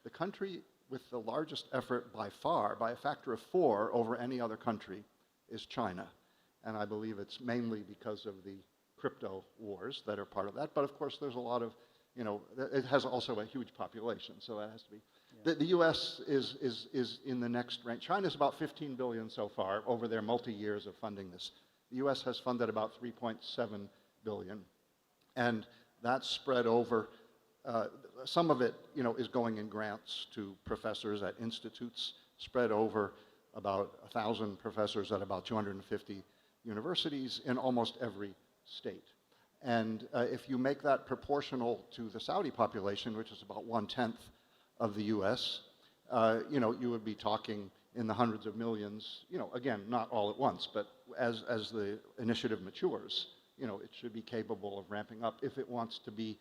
Speaker 12: The country with the largest effort by far, by a factor of 4 over any other country, is China. And I believe it's mainly because of the crypto wars that are part of that. But of course, there's a lot of, it has also a huge population, so that has to be. Yeah. The US is in the next range. China's about 15 billion so far over their multi-years of funding this. The US has funded about 3.7 billion. And that's spread over, some of it, is going in grants to professors at institutes, spread over about 1,000 professors at about 250 universities in almost every state. And if you make that proportional to the Saudi population, which is about 1/10 of the US, you would be talking in the hundreds of millions, again, not all at once, but as the initiative matures, it should be capable of ramping up if it wants to be,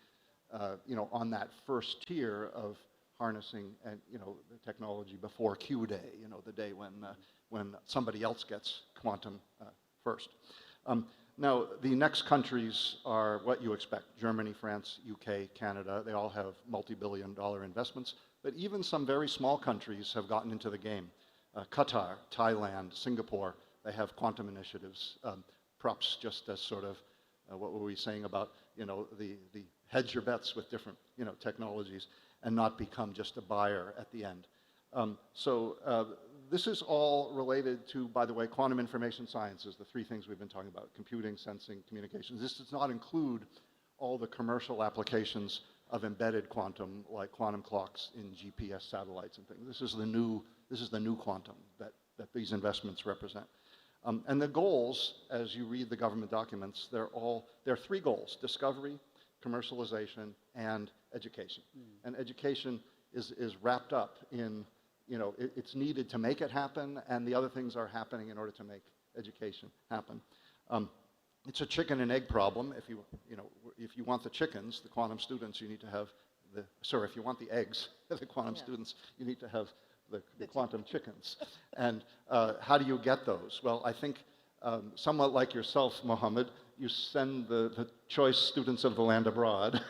Speaker 12: on that first tier of harnessing and, the technology before Q Day, the day when somebody else gets quantum first. Now, the next countries are what you expect: Germany, France, UK, Canada. They all have multi-billion-dollar investments, but even some very small countries have gotten into the game. Qatar, Thailand, Singapore, they have quantum initiatives. Props just as sort of, what were we saying about, the hedge your bets with different, technologies and not become just a buyer at the end. This is all related to, by the way, quantum information sciences, the three things we've been talking about: computing, sensing, communications. This does not include all the commercial applications of embedded quantum, like quantum clocks in GPS satellites and things. This is the new quantum that these investments represent. And the goals, as you read the government documents, there are three goals: discovery, commercialization, and education. And education is wrapped up in, it's needed to make it happen, and the other things are happening in order to make education happen. It's a chicken and egg problem. If you want the chickens, the quantum students, you need to have if you want the eggs, the quantum students, you need to have the quantum chickens. And how do you get those? Well, I think somewhat like yourself, Mohammed, you send the choice students of the land abroad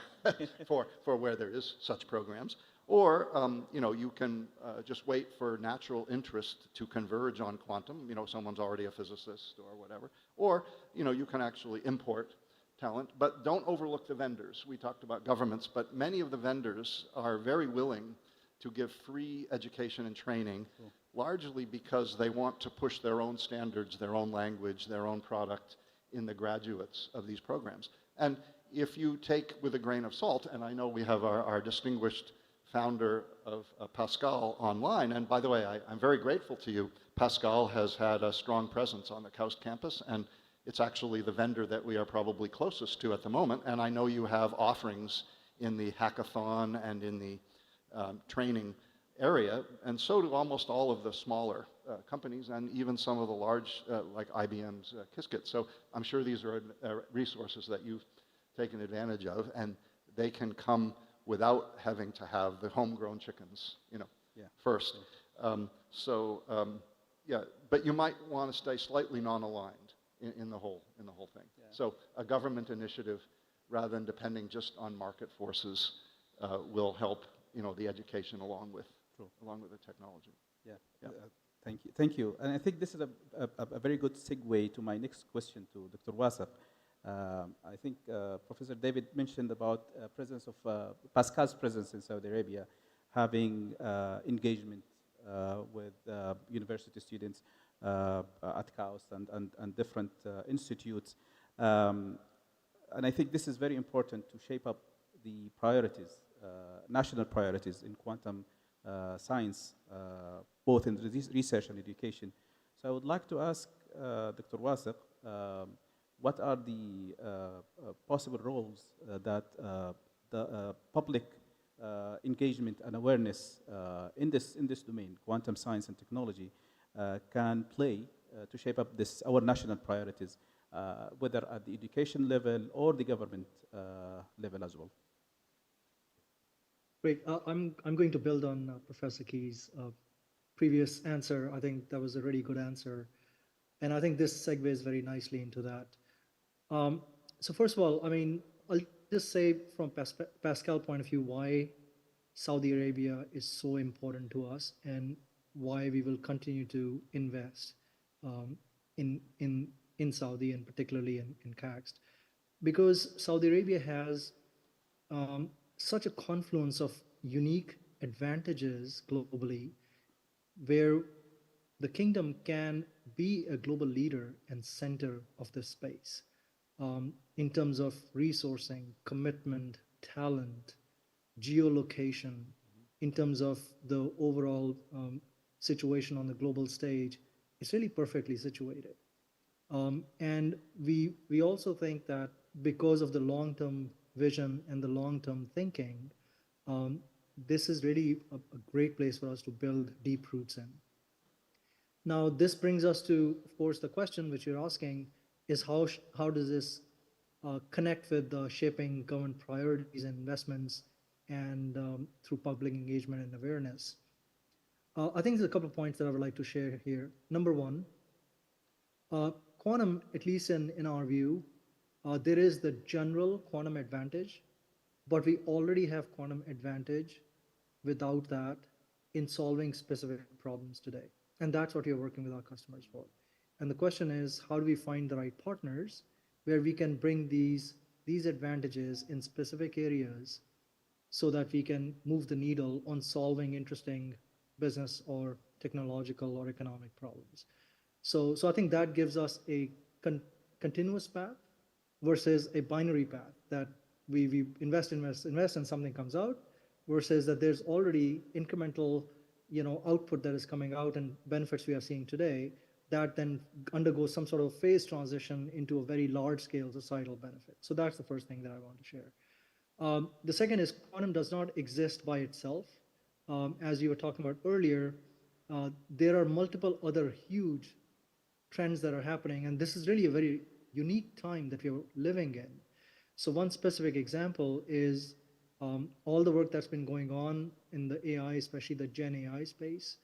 Speaker 12: for where there is such programs. Or, you can just wait for natural interest to converge on quantum. Someone's already a physicist or whatever. Or, you can actually import talent. But don't overlook the vendors. We talked about governments, but many of the vendors are very willing to give free education and training, largely because they want to push their own standards, their own language, their own product in the graduates of these programs. And if you take with a grain of salt, and I know we have our distinguished founder of Pascal online, and by the way, I'm very grateful to you. Pascal has had a strong presence on the KAUST campus, and it's actually the vendor that we are probably closest to at the moment, and I know you have offerings in the hackathon and in the training area, and so do almost all of the smaller companies and even some of the large, like IBM's Qiskit. So I'm sure these are resources that you've taken advantage of, and they can come without having to have the homegrown chickens, first. But you might want to stay slightly non-aligned in the whole thing. Yeah. So a government initiative, rather than depending just on market forces, will help the education along with the technology.
Speaker 10: Yeah. Thank you. And I think this is a very good segue to my next question to Dr. Wasef. I think Professor David mentioned about presence of Pascal's presence in Saudi Arabia, having engagement with university students at KAUST and different institutes. And I think this is very important to shape up the priorities, national priorities in quantum science, both in research and education. So I would like to ask Dr. Wasef, what are the possible roles that the public engagement and awareness in this domain, quantum science and technology, can play to shape up our national priorities, whether at the education level or the government level as well?
Speaker 13: Great. I'm going to build on Professor Key's previous answer. I think that was a really good answer. And I think this segues very nicely into that. So first of all, I'll just say from Pascal's point of view why Saudi Arabia is so important to us and why we will continue to invest in Saudi and particularly in KAUST. Because Saudi Arabia has such a confluence of unique advantages globally where the kingdom can be a global leader and center of this space. in terms of resourcing, commitment, talent, geolocation, in terms of the overall situation on the global stage, it's really perfectly situated. And we also think that because of the long-term vision and the long-term thinking, this is really a great place for us to build deep roots in. Now, this brings us to, of course, the question which you're asking is how does this connect with the shaping government priorities and investments and through public engagement and awareness? I think there's a couple of points that I would like to share here. Number one, quantum, at least in our view, there is the general quantum advantage, but we already have quantum advantage without that in solving specific problems today. And that's what we're working with our customers for. And the question is, how do we find the right partners where we can bring these advantages in specific areas so that we can move the needle on solving interesting business or technological or economic problems. So I think that gives us a continuous path versus a binary path that we invest and something comes out, versus that there's already incremental output that is coming out and benefits we are seeing today that then undergoes some sort of phase transition into a very large-scale societal benefit. So that's the first thing that I want to share. The second is quantum does not exist by itself. As you were talking about earlier, there are multiple other huge trends that are happening, and this is really a very unique time that we are living in. So one specific example is all the work that's been going on in the AI, especially the Gen AI space.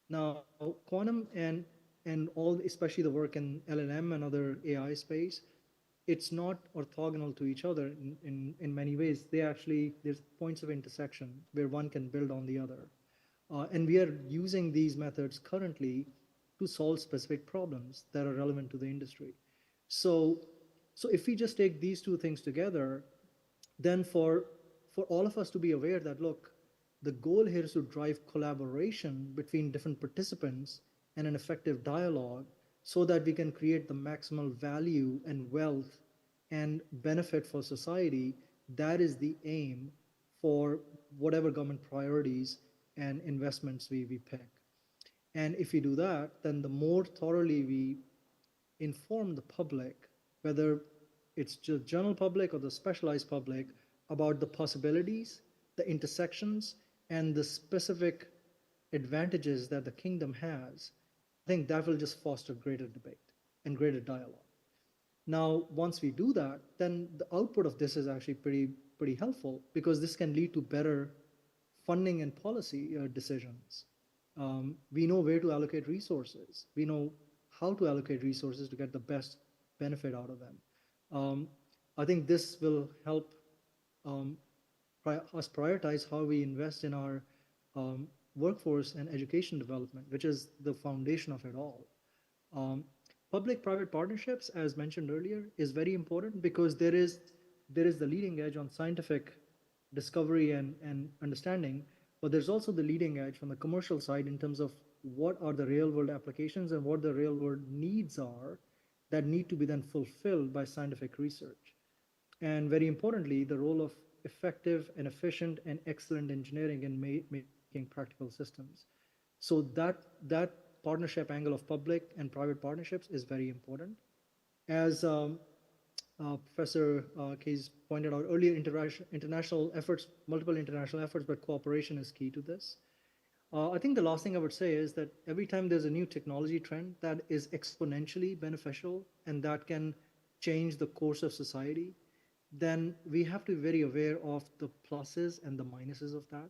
Speaker 13: Now, quantum and especially the work in LLM and other AI space, it's not orthogonal to each other in many ways. There's points of intersection where one can build on the other. And we are using these methods currently to solve specific problems that are relevant to the industry. So if we just take these two things together, then for all of us to be aware that, look, the goal here is to drive collaboration between different participants and an effective dialogue so that we can create the maximal value and wealth and benefit for society. That is the aim for whatever government priorities and investments we pick. And if we do that, then the more thoroughly we inform the public, whether it's the general public or the specialized public, about the possibilities, the intersections, and the specific advantages that the kingdom has, I think that will just foster greater debate and greater dialogue. Now, once we do that, then the output of this is actually pretty helpful, because this can lead to better funding and policy decisions. We know where to allocate resources. We know how to allocate resources to get the best benefit out of them. I think this will help us prioritize how we invest in our workforce and education development, which is the foundation of it all. Public-private partnerships, as mentioned earlier, is very important because there is the leading edge on scientific discovery and understanding, but there's also the leading edge from the commercial side in terms of what are the real-world applications and what the real-world needs are that need to be then fulfilled by scientific research. And very importantly, the role of effective and efficient and excellent engineering in making practical systems. So that partnership angle of public and private partnerships is very important. As Professor Case pointed out earlier, international efforts, multiple international efforts, but cooperation is key to this. I think the last thing I would say is that every time there's a new technology trend that is exponentially beneficial and that can change the course of society, then we have to be very aware of the pluses and the minuses of that.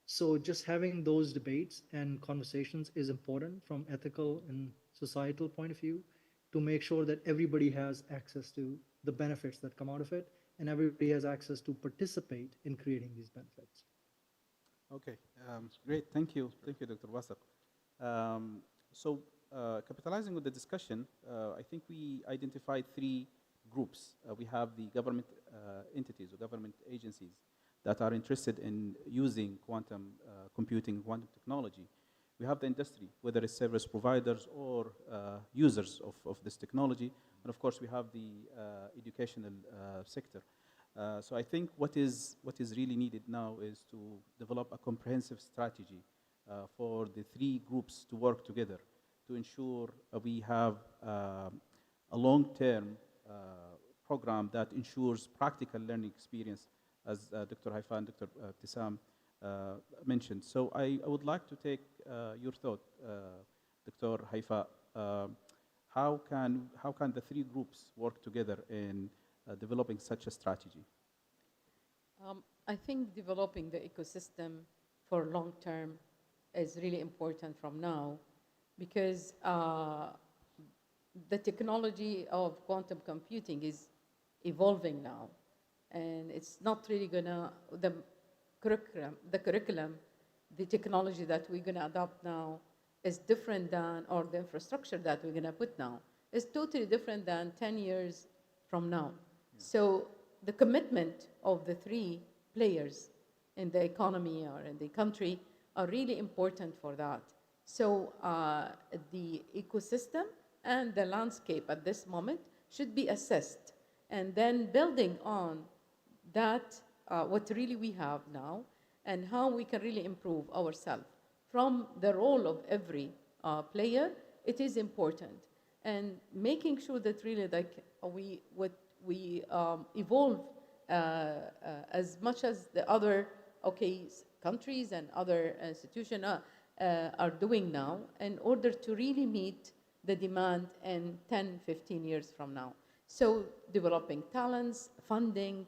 Speaker 13: So just having those debates and conversations is important from ethical and societal point of view to make sure that everybody has access to the benefits that come out of it and everybody has access to participate in creating these benefits.
Speaker 10: Okay, great. Thank you. Thank you, Dr. Wasaq. Capitalizing on the discussion, I think we identified three groups. We have the government entities or government agencies that are interested in using quantum computing, quantum technology. we have the industry, whether it's service providers or users of this technology. And of course, we have the educational sector. So I think what is really needed now is to develop a comprehensive strategy for the three groups to work together to ensure we have a long-term program that ensures practical learning experience, as Dr. Haifa and Dr. Tissam mentioned. So I would like to take your thought, Dr. Haifa. How can the three groups work together in developing such a strategy?
Speaker 11: I think developing the ecosystem for long term is really important from now, because the technology of quantum computing is evolving now, and it's not really gonna, the curriculum, the technology that we're gonna adopt now is different than, or the infrastructure that we're gonna put now is totally different than 10 years from now. So the commitment of the three players in the economy or in the country are really important for that. So the ecosystem and the landscape at this moment should be assessed, and then building on that, what really we have now and how we can really improve ourselves. From the role of every player, it is important, and making sure that really like we evolve as much as the other countries and other institutions are doing now, in order to really meet the demand in 10, 15 years from now. So developing talents, funding,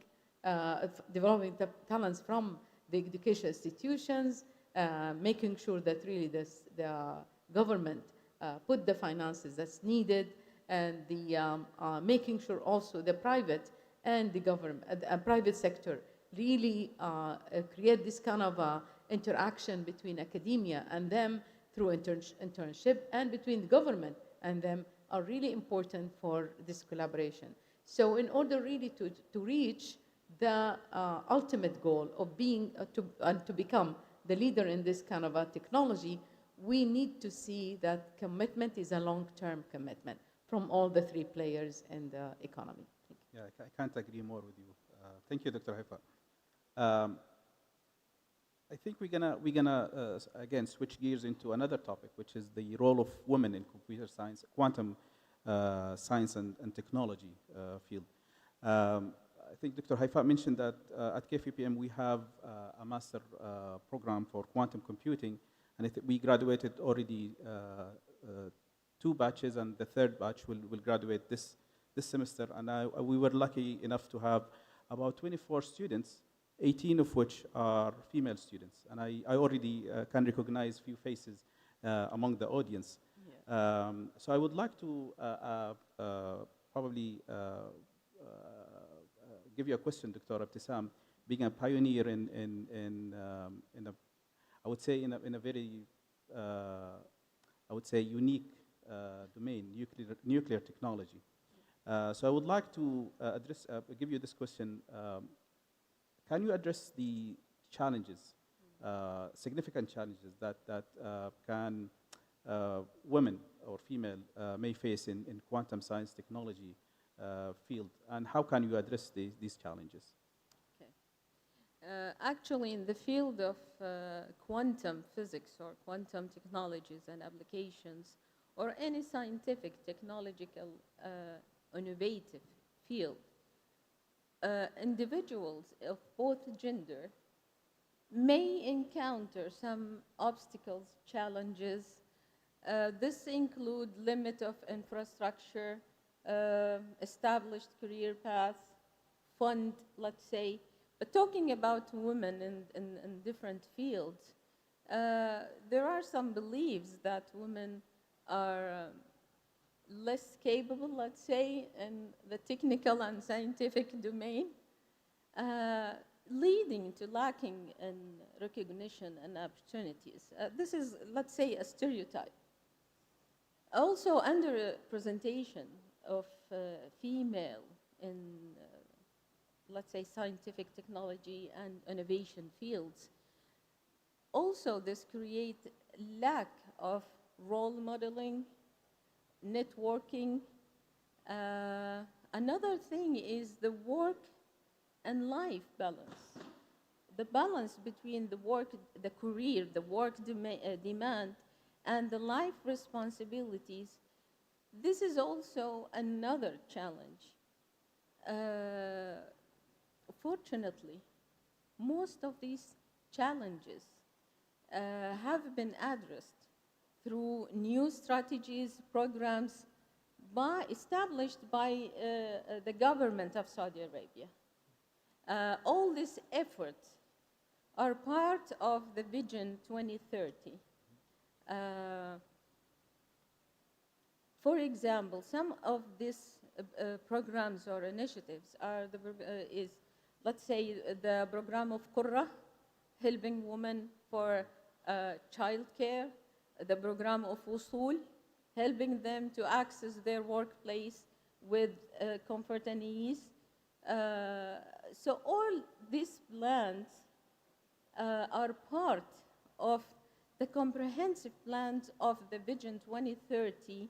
Speaker 11: developing the talents from the education institutions, making sure that really the government put the finances that's needed, and the making sure also the private and the government, private sector really create this kind of interaction between academia and them through internship, and between the government and them are really important for this collaboration. So in order really to reach the ultimate goal of being, to become the leader in this kind of a technology, we need to see that commitment is a long-term commitment from all the three players in the economy.
Speaker 10: Yeah, I can't agree more with you. Thank you, Dr. Haifa. I think we're gonna again switch gears into another topic, which is the role of women in computer science, quantum science and technology field. I think Dr. Haifa mentioned that at KFUPM we have a master program for quantum computing, and we graduated already 2 batches, and the 3rd batch will graduate this semester. And we were lucky enough to have about 24 students, 18 of which are female students. And I already can recognize few faces among the audience. Yeah. So I would like to probably give you a question, Dr. Abtissam, being a pioneer in a, I would say in a very, I would say unique domain, nuclear technology. So I would like to give you this question. Can you address the challenges, significant challenges that can women or female may face in quantum science technology field, and how can you address these challenges?
Speaker 3: Okay. Actually, in the field of quantum physics or quantum technologies and applications, or any scientific, technological, innovative field, individuals of both gender may encounter some obstacles, challenges. This include limit of infrastructure, established career path, fund, let's say. But talking about women in different fields, there are some beliefs that women are less capable, let's say, in the technical and scientific domain, leading to lacking in recognition and opportunities. This is, let's say, a stereotype. Also, underrepresentation of female in, let's say, scientific technology and innovation fields. Also, this creates lack of role modeling, networking. Another thing is the work and life balance. The balance between the work, the career, the work demand, and the life responsibilities. This is also another challenge. Fortunately, most of these challenges have been addressed through new strategies, programs established by the government of Saudi Arabia. All these efforts are part of the Vision 2030. For example, some of these programs or initiatives are let's say, the program of Qurra, helping women for child care, the program of Wusul, helping them to access their workplace with comfort and ease. So all these plans are part of the comprehensive plans of the Vision 2030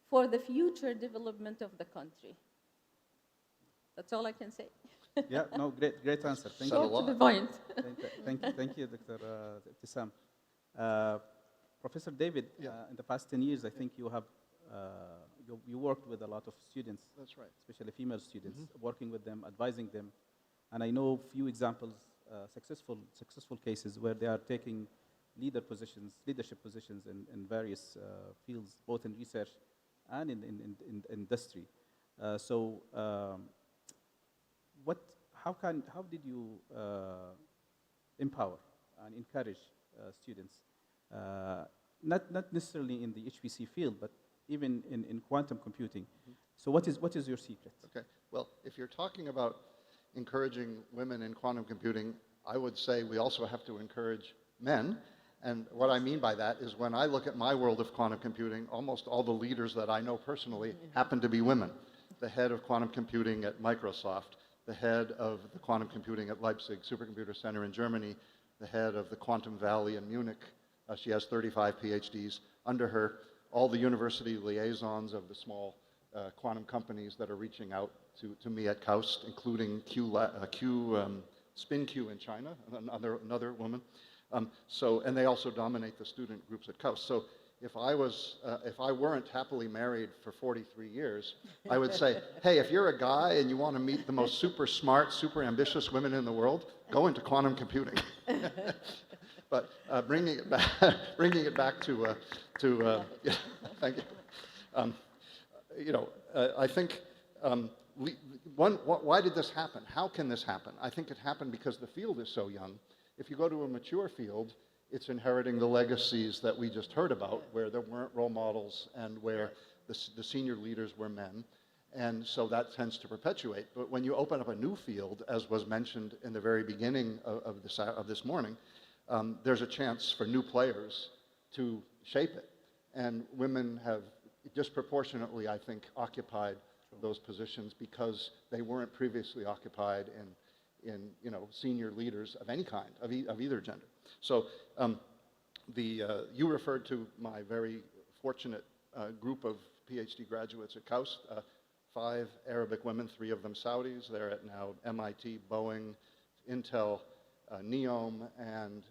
Speaker 3: for the future development of the country. That's all I can say.
Speaker 10: Yeah, no, great answer. Thank
Speaker 3: Short
Speaker 10: you.
Speaker 3: to the point.
Speaker 10: Thank you, Dr. Tissam. Professor David, in the past 10 years, I think you have you worked with a lot of students.
Speaker 12: That's right.
Speaker 10: Especially female students, working with them, advising them, and I know few examples, successful cases where they are taking leadership positions in various fields, both in research and in industry. How did you empower and encourage students, not necessarily in the HPC field, but even in quantum computing? So what is your secret?
Speaker 12: Okay, well, if you're talking about encouraging women in quantum computing, I would say we also have to encourage men. And what I mean by that is when I look at my world of quantum computing, almost all the leaders that I know personally happen to be women. The head of quantum computing at Microsoft, the head of the quantum computing at Leipzig Supercomputer Center in Germany, the head of the Quantum Valley in Munich. She has 35 PhDs under her, all the university liaisons of the small quantum companies that are reaching out to me at KAUST, including SpinQ in China, another woman. And they also dominate the student groups at KAUST. So if I weren't happily married for 43 years, I would say, hey, if you're a guy and you want to meet the most super smart, super ambitious women in the world, go into quantum computing. But bringing it back to yeah, thank you. I think why did this happen? How can this happen? I think it happened because the field is so young. If you go to a mature field, it's inheriting the legacies that we just heard about, where there weren't role models and where the senior leaders were men. And so that tends to perpetuate. But when you open up a new field, as was mentioned in the very beginning of this morning, there's a chance for new players to shape it. And women have disproportionately, I think, occupied those positions because they weren't previously occupied in senior leaders of any kind, of either gender. So you referred to my very fortunate group of PhD graduates at KAUST, 5 Arabic women, 3 of them Saudis. They're at now MIT, Boeing, Intel, NEOM, and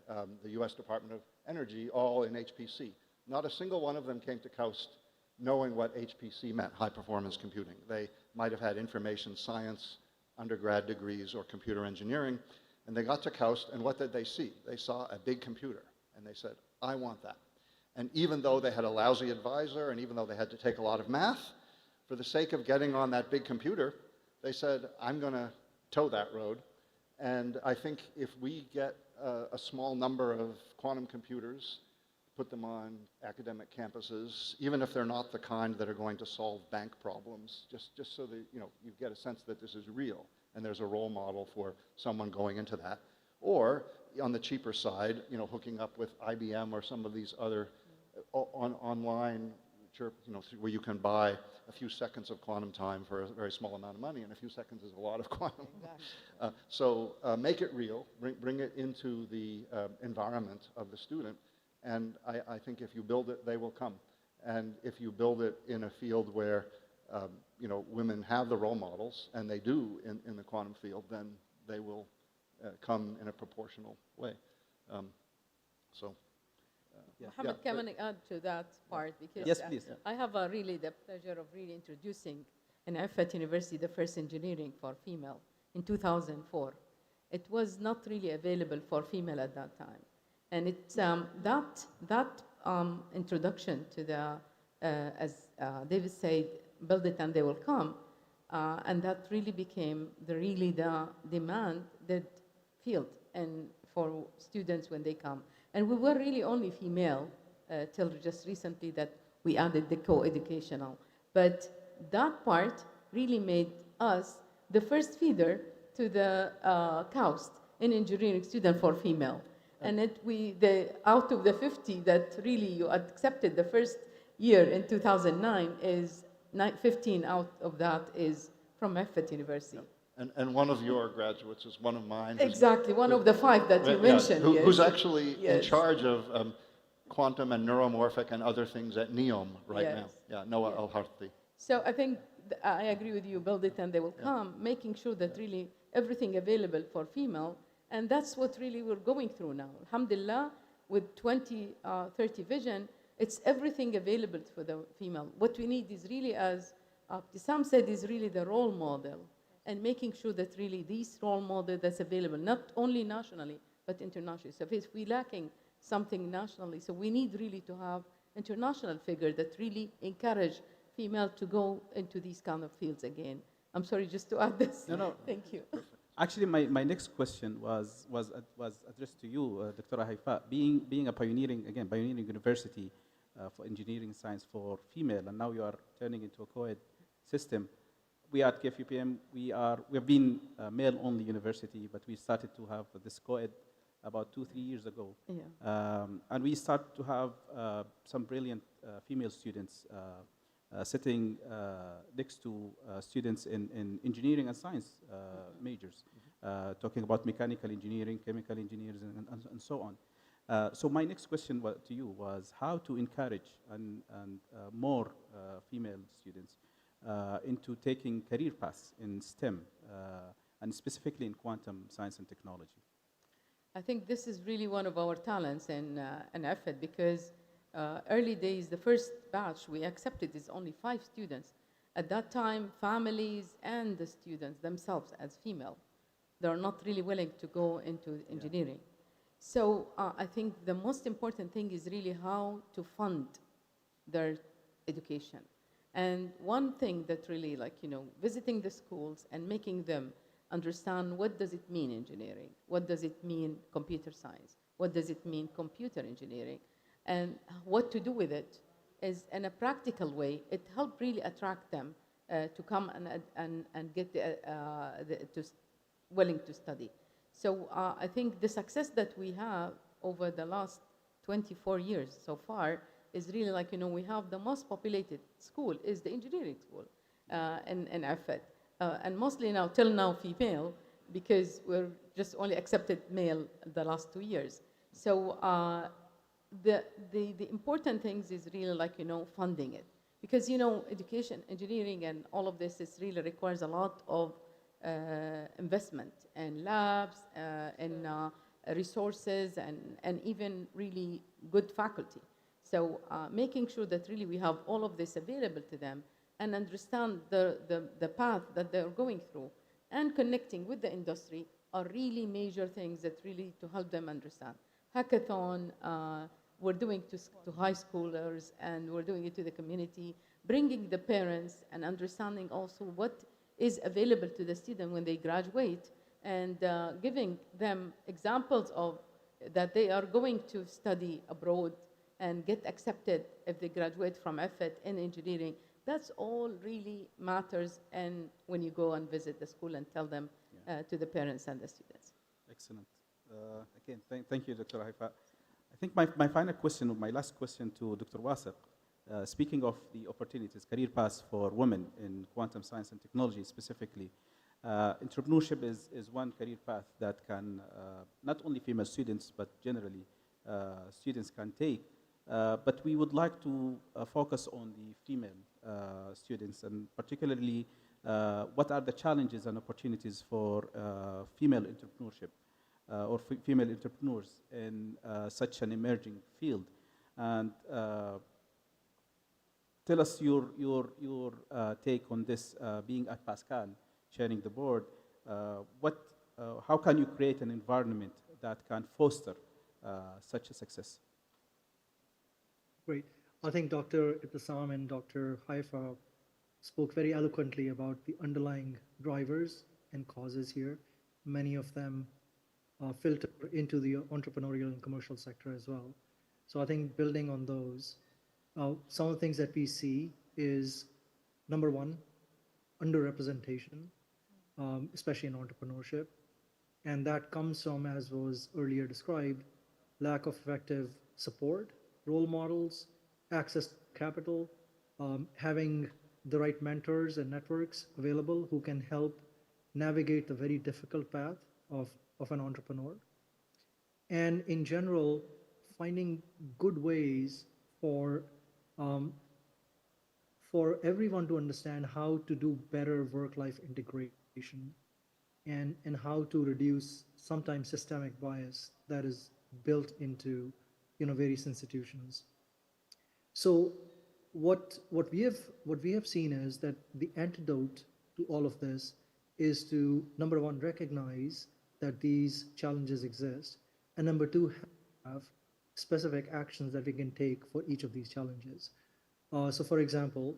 Speaker 12: the US Department of Energy, all in HPC. Not a single one of them came to KAUST knowing what HPC meant, high performance computing. They might have had information science undergrad degrees or computer engineering, and they got to KAUST, and what did they see? They saw a big computer, and they said, I want that. And even though they had a lousy advisor, and even though they had to take a lot of math, for the sake of getting on that big computer, they said, I'm going to toe that road. And I think if we get a small number of quantum computers, put them on academic campuses, even if they're not the kind that are going to solve bank problems, just so that you get a sense that this is real and there's a role model for someone going into that. Or on the cheaper side, hooking up with IBM or some of these other online, where you can buy a few seconds of quantum time for a very small amount of money, and a few seconds is a lot of quantum. Exactly. So make it real, bring it into the environment of the student, And I think if you build it, they will come. And if you build it in a field where women have the role models, and they do in the quantum field, then they will come in a proportional way.
Speaker 11: Mohammed, can I add to that part? Because
Speaker 10: Yes, please.
Speaker 11: I have really the pleasure of really introducing in Effat University the first engineering for female in 2004. It was not really available for female at that time. And it's that introduction to the, as David said, build it and they will come, and that really became the demanded field and for students when they come. And we were really only female till just recently that we added the co-educational. But that part really made us the first feeder to the CAUST in engineering student for female. And out of the 50 that really you accepted the first year in 2009 is 15 out of that is from Effat University.
Speaker 12: And one of your graduates is one of mine.
Speaker 11: Exactly, one of the 5 that you mentioned.
Speaker 12: Who's actually in charge of quantum and neuromorphic and other things at NEOM right now. Yeah, Noah Al-Harthi.
Speaker 11: So I think I agree with you, build it and they will come, making sure that really everything available for female, and that's what really we're going through now. Alhamdulillah, with 2030 vision, it's everything available for the female. What we need is really, as Abtisam said, is really the role model, and making sure that really this role model that's available, not only nationally, but internationally. So if we're lacking something nationally, so we need really to have international figure that really encourage female to go into these kind of fields again. I'm sorry, just to add this.
Speaker 10: No.
Speaker 11: Thank you.
Speaker 10: Actually, my next question was addressed to you, Dr. Haifa. Being a pioneering university for engineering science for female, and now you are turning into a co-ed system. We at KFUPM, we have been a male-only university, but we started to have this co-ed about 2-3 years ago.
Speaker 11: Yeah.
Speaker 10: And we start to have some brilliant female students sitting next to students in engineering and science majors, talking about mechanical engineering, chemical engineers, and so on. So my next question to you was how to encourage and more female students into taking career paths in STEM, and specifically in quantum science and technology.
Speaker 11: I think this is really one of our talents in Effat, because early days, the first batch we accepted is only 5 students. At that time, families and the students themselves as female, they're not really willing to go into engineering. So I think the most important thing is really how to fund their education. And one thing that really, visiting the schools and making them understand what does it mean engineering, what does it mean computer science, what does it mean computer engineering, and what to do with it is in a practical way. It helped really attract them to come and get willing to study. So I think the success that we have over the last 24 years so far is really we have the most populated school is the engineering school in Effat. And mostly now, till now, female, because we're just only accepted male the last 2 years. So the important things is really funding it. Because, education, engineering, and all of this is really requires a lot of investment in labs, in resources, and even really good faculty. So making sure that really we have all of this available to them and understand the path that they're going through and connecting with the industry are really major things that really to help them understand. Hackathon, we're doing to high schoolers, and we're doing it to the community, bringing the parents and understanding also what is available to the student when they graduate, and giving them examples of that they are going to study abroad and get accepted if they graduate from Effat in engineering. That's all really matters, and when you go and visit the school and tell them to the parents and the students.
Speaker 10: Excellent. Again, thank you, Dr. Haifa. I think my final question, my last question to Dr. Wasiq, speaking of the opportunities, career paths for women in quantum science and technology specifically, entrepreneurship is one career path that can, not only female students, but generally students can take. But we would like to focus on the female students, and particularly what are the challenges and opportunities for female entrepreneurship or female entrepreneurs in such an emerging field. And tell us your take on this, being at Pascal, chairing the board. How can you create an environment that can foster such a success?
Speaker 13: Great. I think Dr. Ittasam and Dr. Haifa spoke very eloquently about the underlying drivers and causes here. Many of them filter into the entrepreneurial and commercial sector as well. So I think building on those, some of the things that we see is, number one, underrepresentation, especially in entrepreneurship. And that comes from, as was earlier described, lack of effective support, role models, access to capital, having the right mentors and networks available who can help navigate the very difficult path of an entrepreneur. And in general, finding good ways for everyone to understand how to do better work-life integration and how to reduce sometimes systemic bias that is built into various institutions. So what we have seen is that the antidote to all of this is to, number one, recognize that these challenges exist, and number two, have specific actions that we can take for each of these challenges. So for example,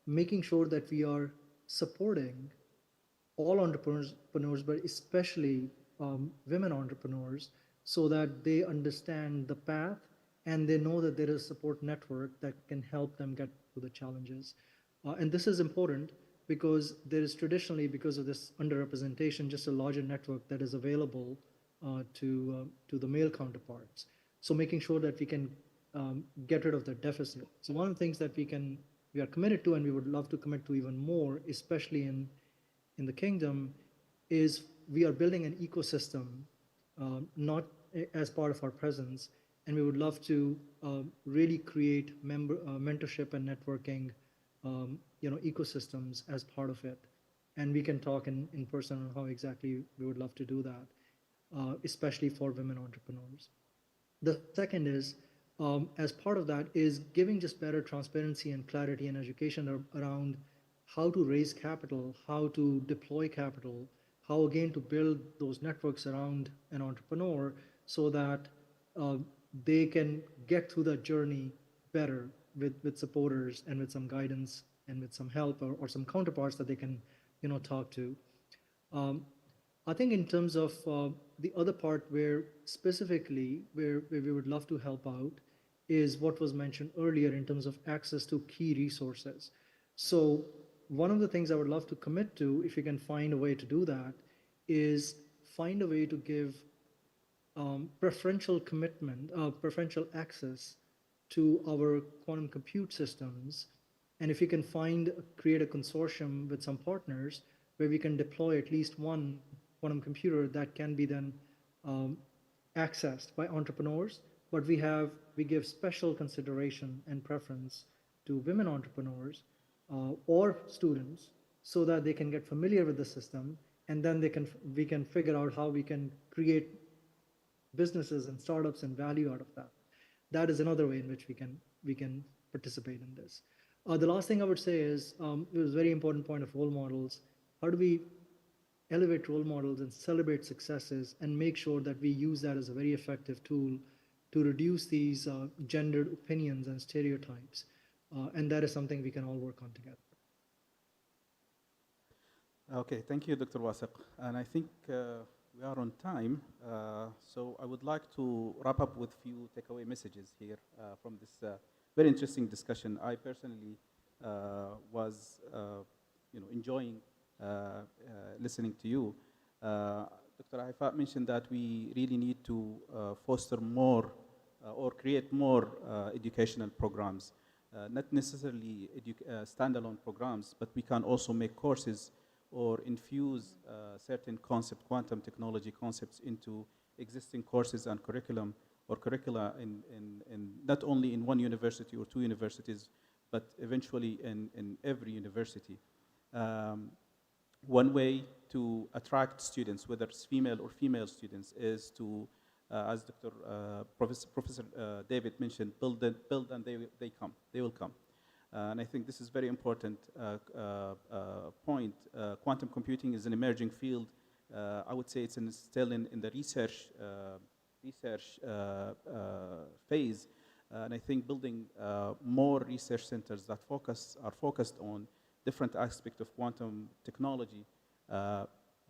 Speaker 13: making sure that we are supporting all entrepreneurs, but especially women entrepreneurs, so that they understand the path and they know that there is a support network that can help them get through the challenges. And this is important because there is traditionally, because of this underrepresentation, just a larger network that is available to the male counterparts. So making sure that we can get rid of the deficit. So one of the things that we are committed to, and we would love to commit to even more, especially in the kingdom, is we are building an ecosystem, not as part of our presence, and we would love to really create mentorship and networking ecosystems as part of it. And we can talk in person on how exactly we would love to do that, especially for women entrepreneurs. The second is, as part of that, is giving just better transparency and clarity and education around how to raise capital, how to deploy capital, how again to build those networks around an entrepreneur so that they can get through that journey better with supporters and with some guidance and with some help or some counterparts that they can talk to. I think in terms of the other part where specifically where we would love to help out is what was mentioned earlier in terms of access to key resources. So one of the things I would love to commit to, if you can find a way to do that, is find a way to give preferential access to our quantum compute systems. And if you can create a consortium with some partners where we can deploy at least one quantum computer that can be then accessed by entrepreneurs, but we give special consideration and preference to women entrepreneurs or students so that they can get familiar with the system, and then we can figure out how we can create businesses and startups and value out of that. That is another way in which we can participate in this. The last thing I would say is it was a very important point of role models. How do we elevate role models and celebrate successes and make sure that we use that as a very effective tool to reduce these gendered opinions and stereotypes? And that is something we can all work on together.
Speaker 10: Okay, thank you, Dr. Wasiq. And I think we are on time. So I would like to wrap up with a few takeaway messages here from this very interesting discussion. I personally was enjoying listening to you. Dr. Haifa mentioned that we really need to foster more or create more educational programs, not necessarily standalone programs, but we can also make courses or infuse certain quantum technology concepts into existing courses and curriculum or curricula in not only in one university or two universities, but eventually in every university. One way to attract students, whether it's female or female students, is to, as Professor David mentioned, build and they will come. And I think this is very important point. Quantum computing is an emerging field. I would say it's still in the research phase. And I think building more research centers that are focused on different aspects of quantum technology,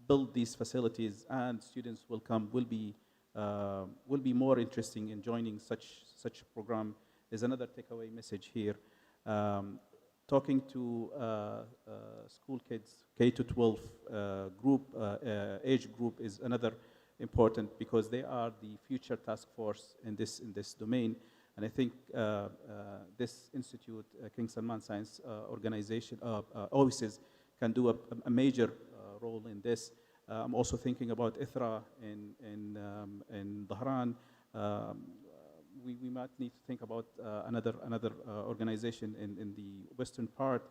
Speaker 10: build these facilities, and students will be more interesting in joining such program is another takeaway message here. Talking to school kids, K-12 age group is another important, because they are the future task force in this domain. And I think this institute, King Salman Science Organization, OASIS, can do a major role in this. I'm also thinking about ITHRA in Dhahran. We might need to think about another organization in the western part.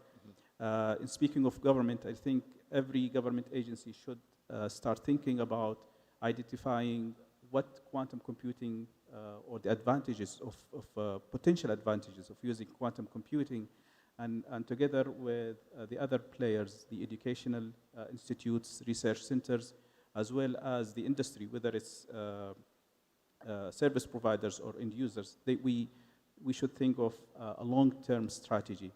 Speaker 10: In speaking of government, I think every government agency should start thinking about identifying what quantum computing or the advantages of potential advantages of using quantum computing, and together with the other players, the educational institutes, research centers, as well as the industry, whether it's service providers or end users, we should think of a long-term strategy.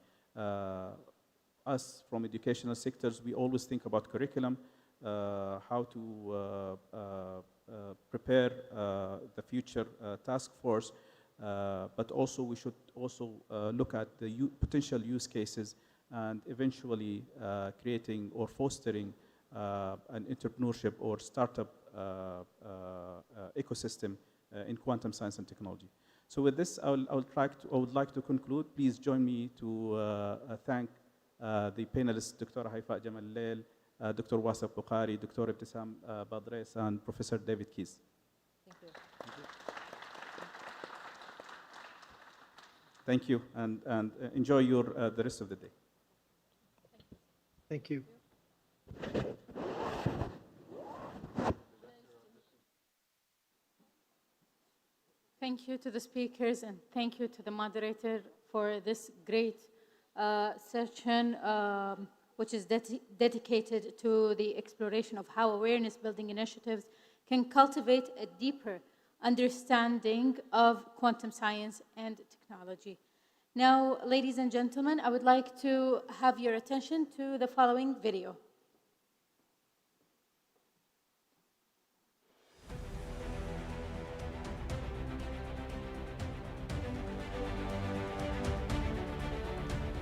Speaker 10: Us from educational sectors, we always think about curriculum, how to prepare the future task force, but also we should also look at the potential use cases and eventually creating or fostering an entrepreneurship or startup ecosystem in quantum science and technology. So with this, I would like to conclude. Please join me to thank the panelists, Dr. Haifa Jamal Leil, Dr. Wasef Bukhari, Dr. Ibtisam Badres, and Professor David Keys.
Speaker 11: Thank you.
Speaker 10: Thank you, and enjoy the rest of the day.
Speaker 13: Thank you.
Speaker 1: Thank you to the speakers, and thank you to the moderator for this great session, which is dedicated to the exploration of how awareness-building initiatives can cultivate a deeper understanding of quantum science and technology. Now, ladies and gentlemen, I would like to have your attention to the following video.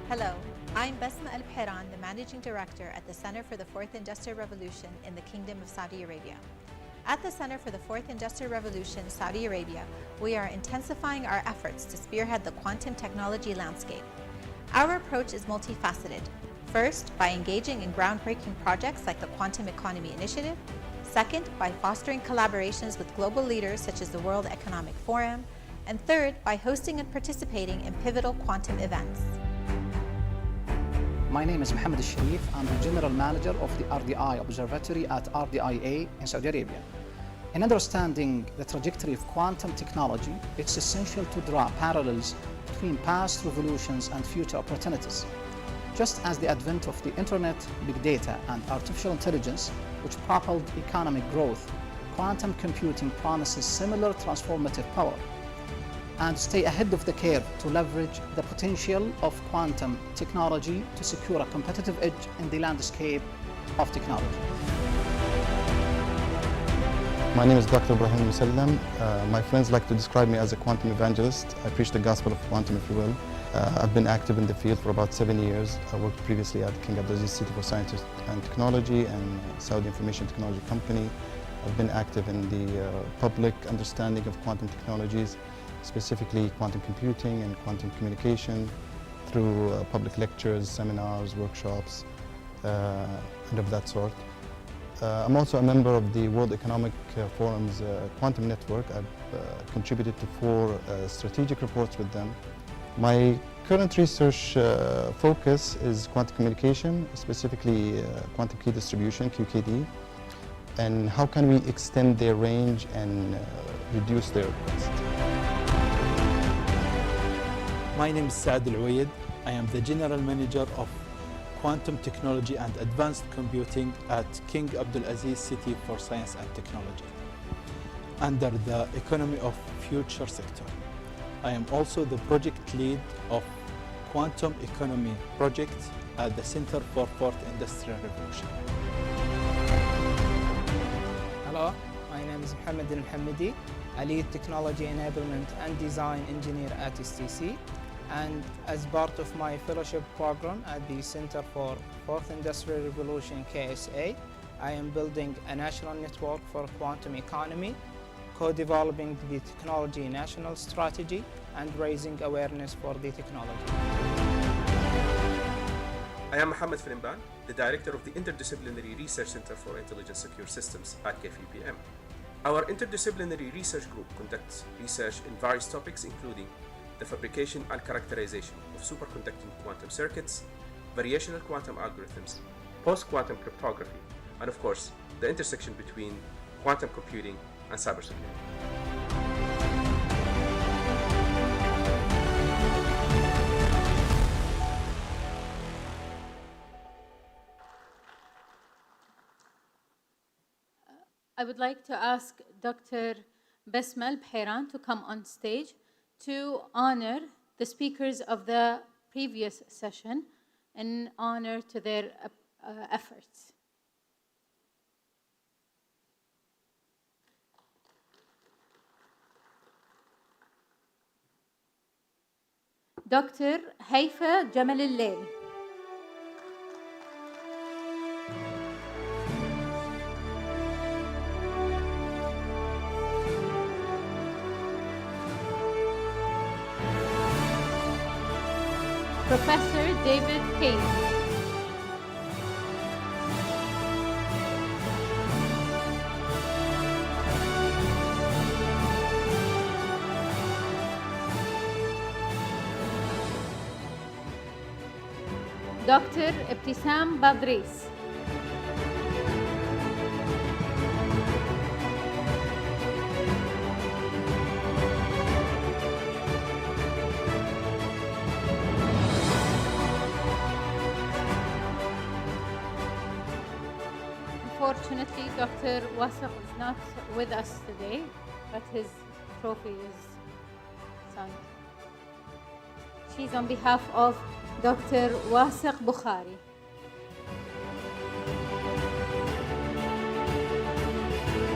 Speaker 2: Hello, I'm Basma Al-Bhiran, the Managing Director at the Center for the Fourth Industrial Revolution in the Kingdom of Saudi Arabia. At the Center for the Fourth Industrial Revolution, Saudi Arabia, we are intensifying our efforts to spearhead the quantum technology landscape. Our approach is multifaceted. First, by engaging in groundbreaking projects like the Quantum Economy Initiative. Second, by fostering collaborations with global leaders such as the World Economic Forum. And third, by hosting and participating in pivotal quantum events.
Speaker 14: My name is Mohammed Al-Sharif. I'm the General Manager of the RDI Observatory at RDIA in Saudi Arabia. In understanding the trajectory of quantum technology, it's essential to draw parallels between past revolutions and future opportunities. Just as the advent of the internet, big data, and artificial intelligence, which propelled economic growth, quantum computing promises similar transformative power. And stay ahead of the curve to leverage the potential of quantum technology to secure a competitive edge in the landscape of technology.
Speaker 15: My name is Dr. Ibrahim Musallam. My friends like to describe me as a quantum evangelist. I preach the gospel of quantum, if you will. I've been active in the field for about 7 years. I worked previously at King Abdulaziz City for Science and Technology and Saudi Information Technology Company. I've been active in the public understanding of quantum technologies, specifically quantum computing and quantum communication, through public lectures, seminars, workshops, and of that sort. I'm also a member of the World Economic Forum's Quantum Network. I've contributed to 4 strategic reports with them. My current research focus is quantum communication, specifically quantum key distribution, QKD, and how can we extend their range and reduce their cost.
Speaker 16: My name is Saad Al-Uwaid. I am the General Manager of Quantum Technology and Advanced Computing at King Abdulaziz City for Science and Technology, under the Economy of Future sector. I am also the project lead of Quantum Economy Project at the Center for Fourth Industrial Revolution.
Speaker 17: Hello, my name is Mohammed Al-Hamidi, a lead technology enablement and design engineer at STC. And as part of my fellowship program at the Center for Fourth Industrial Revolution, KSA, I am building a national network for quantum economy, co-developing the technology national strategy, and raising awareness for the technology.
Speaker 18: I am Mohammed Filimban, the Director of the Interdisciplinary Research Center for Intelligent Secure Systems at KFUPM. Our interdisciplinary research group conducts research in various topics, including the fabrication and characterization of superconducting quantum circuits, variational quantum algorithms, post-quantum cryptography, and of course, the intersection between quantum computing and cybersecurity.
Speaker 1: I would like to ask Dr. Besmel Bhairan to come on stage to honor the speakers of the previous session in honor to their efforts. Dr. Haifa Jamal al-Lail. Professor David Case. Dr. Ibtisam Badris. Unfortunately, Dr. Wasaq is not with us today, but his trophy is signed. She's on behalf of Dr. Wasaq Bukhari.